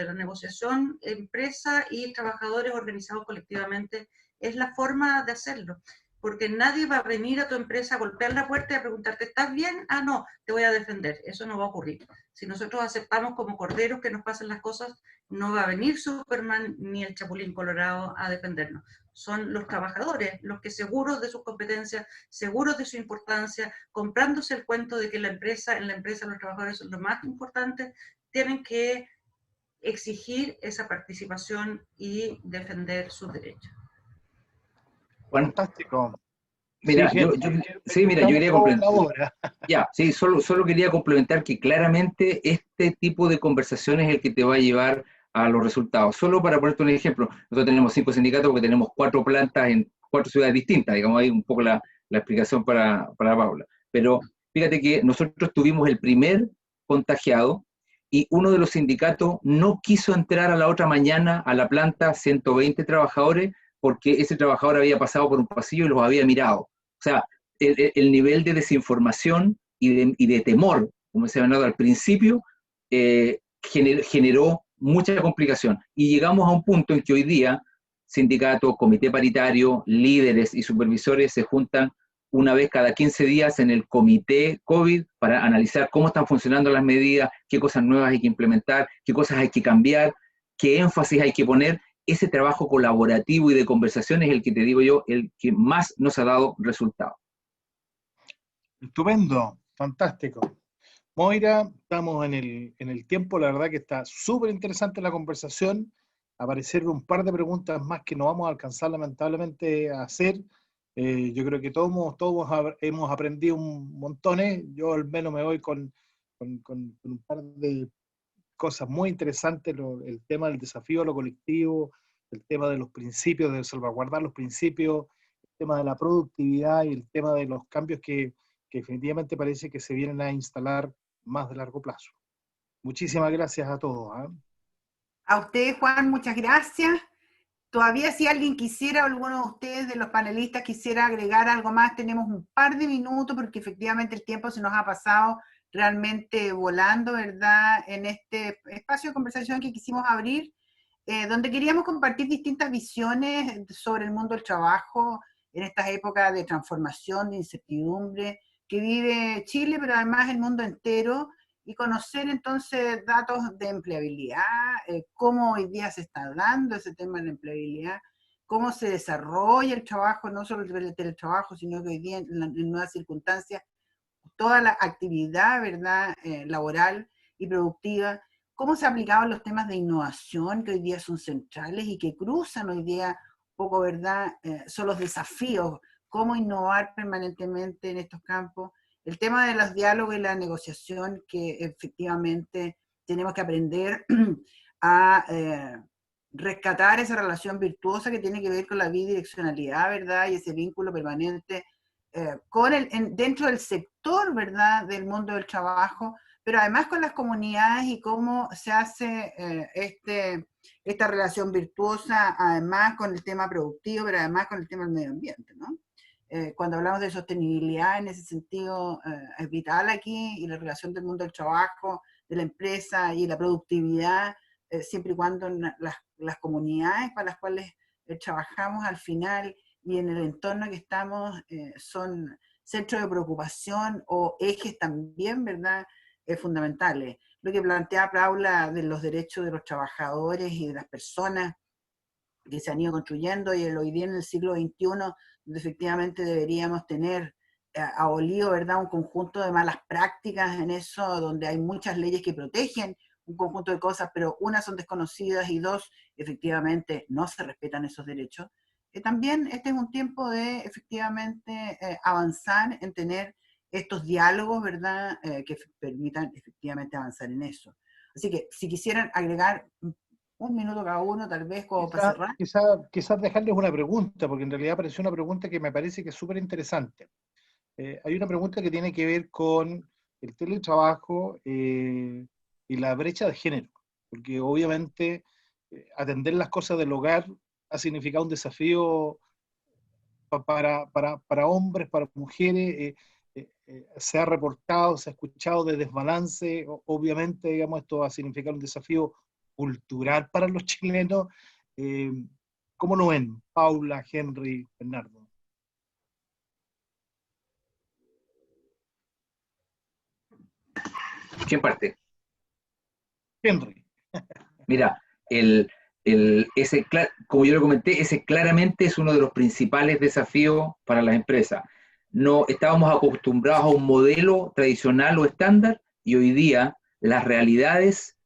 empresa y trabajadores organizados colectivamente, es la forma de hacerlo. Porque nadie va a venir a tu empresa a golpear la puerta y a preguntarte, ¿estás bien? Ah, no, te voy a defender. Eso no va a ocurrir. Si nosotros aceptamos como corderos que nos pasen las cosas, no va a venir Superman ni el Chapulín Colorado a defendernos. Son los trabajadores los que, seguros de sus competencias, seguros de su importancia, comprándose el cuento de que en la empresa los trabajadores son lo más importante, tienen que exigir esa participación y defender sus derechos. Bueno, Fantástico. mira, Sí, yo quería complementar. Ya, sí, solo quería complementar que claramente este tipo de conversaciones es el que te va a llevar a los resultados. Solo para ponerte un ejemplo, nosotros tenemos 5 sindicatos porque tenemos 4 plantas en 4 ciudades distintas, digamos, ahí un poco la explicación para Paula. Pero fíjate que nosotros tuvimos el primer contagiado y uno de los sindicatos no quiso entrar a la otra mañana a la planta 120 trabajadores porque ese trabajador había pasado por un pasillo y los había mirado. O sea, el nivel de desinformación y de temor, como se ha hablado al principio, generó mucha complicación. Y llegamos a un punto en que hoy día sindicatos, comité paritario, líderes y supervisores se juntan una vez cada 15 días en el comité COVID para analizar cómo están funcionando las medidas, qué cosas nuevas hay que implementar, qué cosas hay que cambiar, qué énfasis hay que poner. Ese trabajo colaborativo y de conversación es el que te digo yo, el que más nos ha dado resultados. Estupendo, fantástico. Moira, estamos en el tiempo, la verdad que está súper interesante la conversación. Aparecieron un par de preguntas más que no vamos a alcanzar lamentablemente a hacer. Yo creo que todos hemos aprendido un montón. Yo al menos me voy con un par de cosas muy interesantes, el tema del desafío a lo colectivo, el tema de los principios, de salvaguardar los principios, el tema de la productividad y el tema de los cambios que definitivamente parece que se vienen a instalar más de largo plazo. Muchísimas gracias a todos. A usted, Juan, muchas gracias. Todavía si alguien quisiera, alguno de ustedes, de los panelistas, quisiera agregar algo más, tenemos un par de minutos porque efectivamente el tiempo se nos ha pasado realmente volando, ¿verdad? En este espacio de conversación que quisimos abrir, donde queríamos compartir distintas visiones sobre el mundo del trabajo en estas épocas de transformación, de incertidumbre que vive Chile, pero además el mundo entero, y conocer entonces datos de empleabilidad, cómo hoy día se está dando ese tema de la empleabilidad, cómo se desarrolla el trabajo, no solo el teletrabajo, sino que hoy día en nuevas circunstancias, toda la actividad, ¿verdad?, laboral y productiva, cómo se ha aplicado en los temas de innovación que hoy día son centrales y que cruzan hoy día un poco, ¿verdad? Son los desafíos, cómo innovar permanentemente en estos campos. El tema de los diálogos y la negociación, que efectivamente tenemos que aprender a rescatar esa relación virtuosa que tiene que ver con la bidireccionalidad, ¿verdad? Y ese vínculo permanente dentro del sector, ¿verdad? Del mundo del trabajo, pero además con las comunidades y cómo se hace esta relación virtuosa, además con el tema productivo, pero además con el tema del medio ambiente, ¿no? Cuando hablamos de sostenibilidad, en ese sentido, es vital aquí, y la relación del mundo del trabajo, de la empresa y la productividad, siempre y cuando las comunidades para las cuales trabajamos al final y en el entorno que estamos son centros de preocupación o ejes también, ¿verdad?, fundamentales. Lo que plantea Paula de los derechos de los trabajadores y de las personas que se han ido construyendo, y hoy día en el siglo XXI, donde efectivamente deberíamos tener abolido, ¿verdad?, un conjunto de malas prácticas en eso, donde hay muchas leyes que protegen un conjunto de cosas, pero unas son desconocidas y dos, efectivamente, no se respetan esos derechos. También este es un tiempo de, efectivamente, avanzar en tener estos diálogos, ¿verdad?, que permitan efectivamente avanzar en eso. Así que, si quisieran agregar un minuto cada uno, tal vez, como para cerrar. Quizás dejarles una pregunta, porque en realidad apareció una pregunta que me parece que es súper interesante. Hay una pregunta que tiene que ver con el teletrabajo y la brecha de género, porque obviamente atender las cosas del hogar ha significado un desafío para hombres, para mujeres. Se ha reportado, se ha escuchado de desbalance. Obviamente, digamos, esto va a significar un desafío cultural para los chilenos. ¿Cómo lo ven, Paula, Henry, Bernardo? ¿Quién parte? Henry. Mira, como yo lo comenté, ese claramente es uno de los principales desafíos para las empresas. No estábamos acostumbrados a un modelo tradicional o estándar, y hoy día las realidades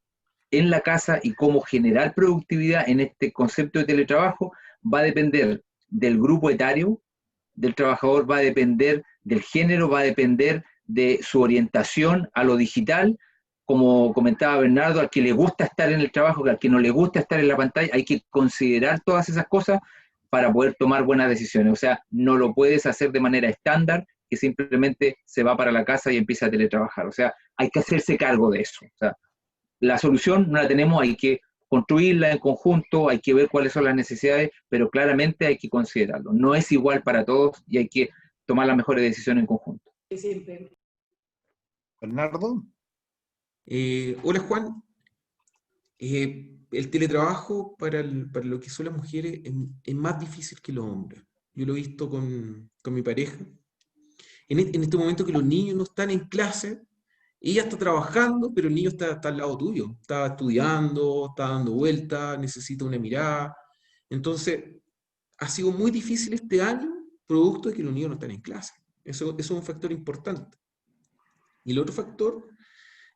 en la casa y cómo generar productividad en este concepto de teletrabajo va a depender del grupo etario del trabajador, va a depender del género, va a depender de su orientación a lo digital. Como comentaba Bernardo, al que le gusta estar en el trabajo, al que no le gusta estar en la pantalla, hay que considerar todas esas cosas para poder tomar buenas decisiones. O sea, no lo puedes hacer de manera estándar, que simplemente se va para la casa y empieza a teletrabajar. O sea, hay que hacerse cargo de eso. O sea, la solución no la tenemos, hay que construirla en conjunto, hay que ver cuáles son las necesidades, pero claramente hay que considerarlo. No es igual para todos y hay que tomar las mejores decisiones en conjunto. Bernardo. Hola, Juan. El teletrabajo para lo que son las mujeres es más difícil que los hombres. Yo lo he visto con mi pareja. En este momento que los niños no están en clase, ella está trabajando, pero el niño está al lado tuyo. Está estudiando, está dando vueltas, necesita una mirada. Entonces, ha sido muy difícil este año, producto de que los niños no están en clase. Eso es un factor importante. Y el otro factor,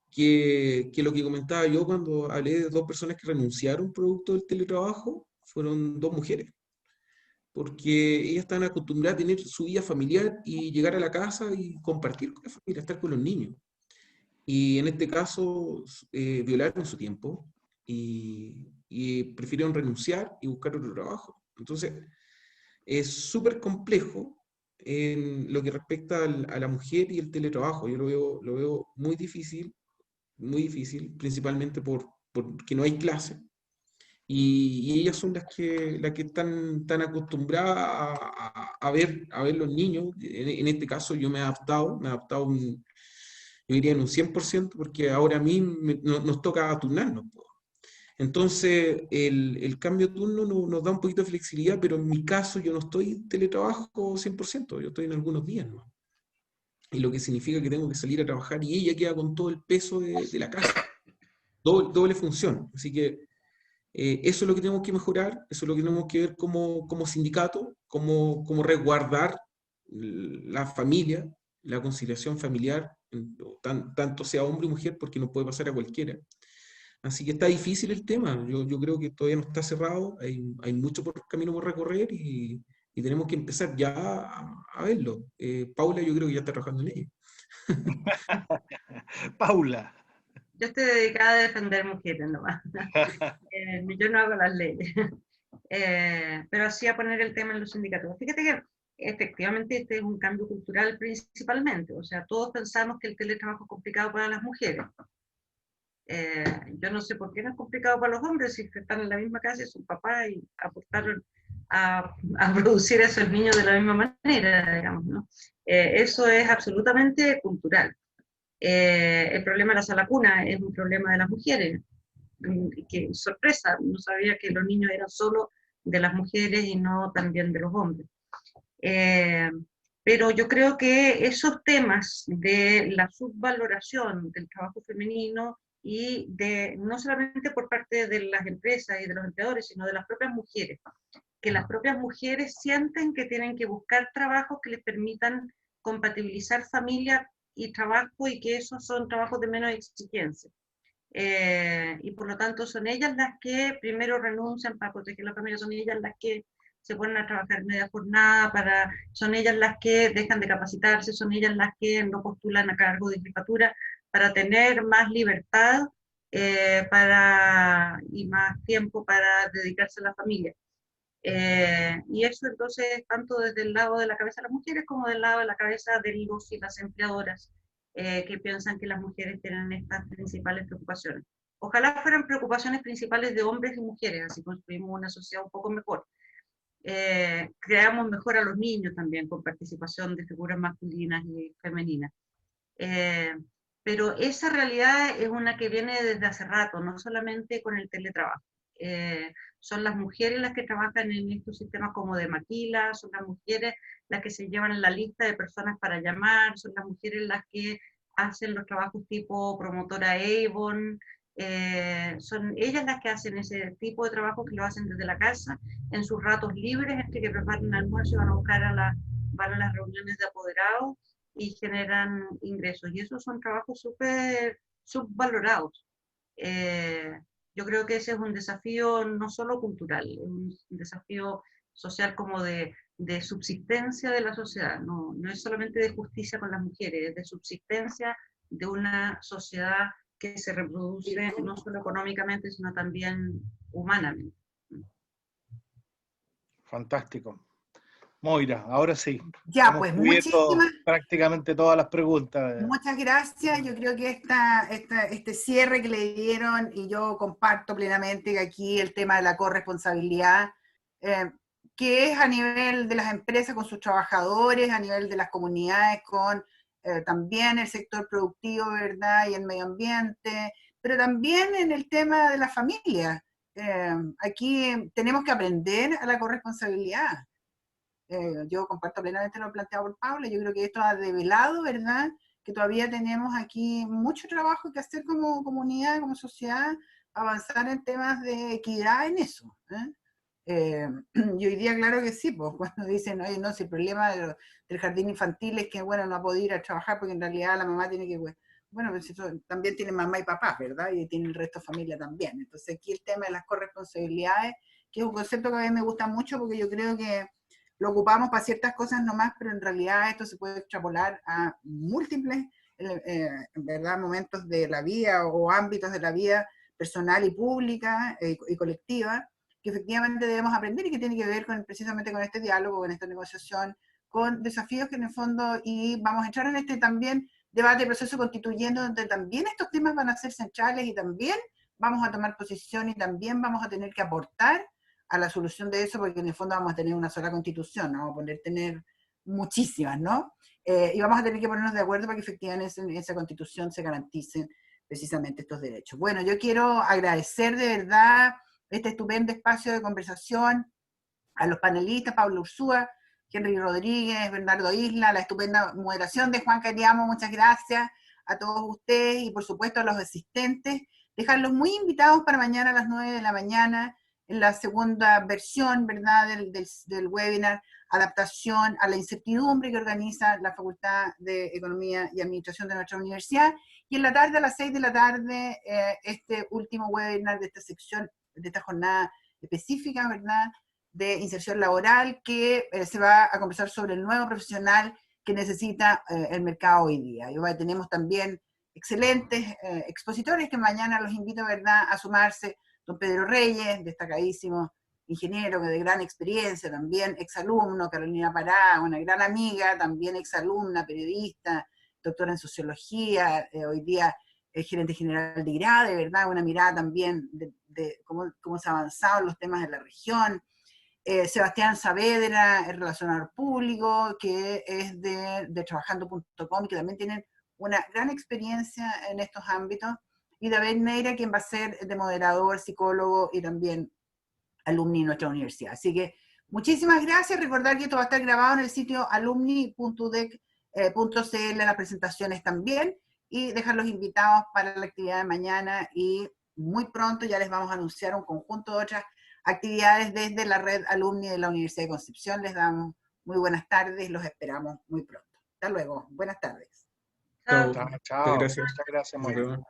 que lo que comentaba yo cuando hablé de 2 personas que renunciaron producto del teletrabajo, fueron 2 mujeres. Porque ellas están acostumbradas a tener su vida familiar y llegar a la casa y compartir con la familia, estar con los niños. Y en este caso violaron su tiempo y prefirieron renunciar y buscar otro trabajo. Entonces, es súper complejo en lo que respecta a la mujer y el teletrabajo. Yo lo veo muy difícil, principalmente porque no hay clase. Y ellas son las que están acostumbradas a ver los niños. En este caso yo me he adaptado yo diría en un 100%, porque ahora a mí nos toca turnarnos. Entonces, el cambio de turno nos da un poquito de flexibilidad, pero en mi caso yo no estoy en teletrabajo 100%, yo estoy en algunos días, ¿no? Y lo que significa que tengo que salir a trabajar y ella queda con todo el peso de la casa. Doble función. Así que eso es lo que tenemos que mejorar, eso es lo que tenemos que ver como sindicato, cómo resguardar la familia, la conciliación familiar, tanto sea hombre o mujer, porque no puede pasar a cualquiera. Así que está difícil el tema. Yo creo que todavía no está cerrado, hay mucho camino por recorrer y tenemos que empezar ya a verlo. Paula, yo creo que ya está trabajando en ello. Paula. Yo estoy dedicada a defender mujeres nomás. Yo no hago las leyes. Pero sí a poner el tema en los sindicatos. Fíjate que efectivamente este es un cambio cultural principalmente. O sea, todos pensamos que el teletrabajo es complicado para las mujeres. Yo no sé por qué no es complicado para los hombres si están en la misma casa y sus papás y aportaron a producir a esos niños de la misma manera, digamos, ¿no? Eso es absolutamente cultural. El problema de la sala cuna es un problema de las mujeres. Que sorpresa, no sabía que los niños eran solo de las mujeres y no también de los hombres. Pero yo creo que esos temas de la subvaloración del trabajo femenino y de no solamente por parte de las empresas y de los empleadores, sino de las propias mujeres, que las propias mujeres sienten que tienen que buscar trabajos que les permitan compatibilizar familia y trabajo y que esos son trabajos de menos exigencia. Y por lo tanto son ellas las que primero renuncian para proteger la familia, son ellas las que se ponen a trabajar media jornada, son ellas las que dejan de capacitarse, son ellas las que no postulan a cargo de jefatura para tener más libertad y más tiempo para dedicarse a la familia. Y eso entonces tanto desde el lado de la cabeza de las mujeres como del lado de la cabeza de los y las empleadoras que piensan que las mujeres tienen estas principales preocupaciones. Ojalá fueran preocupaciones principales de hombres y mujeres, así construimos una sociedad un poco mejor. Creamos mejor a los niños también con participación de figuras masculinas y femeninas. Pero esa realidad es una que viene desde hace rato, no solamente con el teletrabajo. Son las mujeres las que trabajan en estos sistemas como de maquila, son las mujeres las que se llevan la lista de personas para llamar, son las mujeres las que hacen los trabajos tipo promotora Avon, son ellas las que hacen ese tipo de trabajo que lo hacen desde la casa, en sus ratos libres, entre que preparan el almuerzo y van a buscar van a las reuniones de apoderados y generan ingresos. Y esos son trabajos súper subvalorados. Yo creo que ese es un desafío no solo cultural, es un desafío social como de subsistencia de la sociedad. No es solamente de justicia con las mujeres, es de subsistencia de una sociedad que se reproduce no solo económicamente, sino también humanamente. Fantástico. Moira, ahora sí. Ya, pues muchísimas. Prácticamente todas las preguntas. Muchas gracias. Yo creo que este cierre que le dieron, y yo comparto plenamente que aquí el tema de la corresponsabilidad, que es a nivel de las empresas con sus trabajadores, a nivel de las comunidades con también el sector productivo, ¿verdad? Y el medio ambiente, pero también en el tema de la familia. Aquí tenemos que aprender a la corresponsabilidad. Yo comparto plenamente lo planteado por Paula. Yo creo que esto ha develado, ¿verdad?, que todavía tenemos aquí mucho trabajo que hacer como comunidad, como sociedad, avanzar en temas de equidad en eso. Y hoy día, claro que sí, pues cuando dicen, oye, no, si el problema del jardín infantil es que, bueno, no ha podido ir a trabajar porque en realidad la mamá tiene que, bueno, pues eso, también tiene mamá y papá, ¿verdad? Y tiene el resto de familia también. Entonces aquí el tema de las corresponsabilidades, que es un concepto que a mí me gusta mucho porque yo creo que lo ocupamos para ciertas cosas nomás, pero en realidad esto se puede extrapolar a múltiples, ¿verdad?, momentos de la vida o ámbitos de la vida personal y pública y colectiva, que efectivamente debemos aprender y que tiene que ver precisamente con este diálogo, con esta negociación, con desafíos que en el fondo, y vamos a entrar en este también debate, proceso constituyente, donde también estos temas van a ser centrales y también vamos a tomar posición y también vamos a tener que aportar a la solución de eso, porque en el fondo vamos a tener una sola constitución, no vamos a poder tener muchísimas, ¿no? Y vamos a tener que ponernos de acuerdo para que efectivamente en esa constitución se garanticen precisamente estos derechos. Bueno, yo quiero agradecer de verdad este estupendo espacio de conversación a los panelistas, Pablo Ursúa, Henry Rodríguez, Bernardo Isla, la estupenda moderación de Juan Cariamo, muchas gracias a todos ustedes y por supuesto a los asistentes, dejarlos muy invitados para mañana a las 9 de la mañana, en la segunda versión, ¿verdad?, del webinar, adaptación a la incertidumbre, que organiza la Facultad de Economía y Administración de nuestra universidad. Y en la tarde, a las 6 de la tarde, este último webinar de esta sección, de esta jornada específica, ¿verdad?, de inserción laboral, que se va a conversar sobre el nuevo profesional que necesita el mercado hoy día. Y hoy tenemos también excelentes expositores que mañana los invito, ¿verdad?, a sumarse. Don Pedro Reyes, destacadísimo ingeniero de gran experiencia, también exalumno, Carolina Pará, una gran amiga, también exalumna, periodista, doctora en sociología, hoy día es gerente general de IRADE, ¿verdad? Una mirada también de cómo se ha avanzado en los temas de la región. Sebastián Saavedra, el relacionador público, que es de trabajando.com, que también tienen una gran experiencia en estos ámbitos, y David Neira, quien va a ser de moderador, psicólogo y también alumni de nuestra universidad. Así que muchísimas gracias. Recordar que esto va a estar grabado en el sitio alumni.udec.cl, las presentaciones también, y dejar los invitados para la actividad de mañana, y muy pronto ya les vamos a anunciar un conjunto de otras actividades desde la red alumni de la Universidad de Concepción. Les damos muy buenas tardes, los esperamos muy pronto. Hasta luego, buenas tardes. Chao. Chao. Muchas gracias. Muchas gracias, Mónica.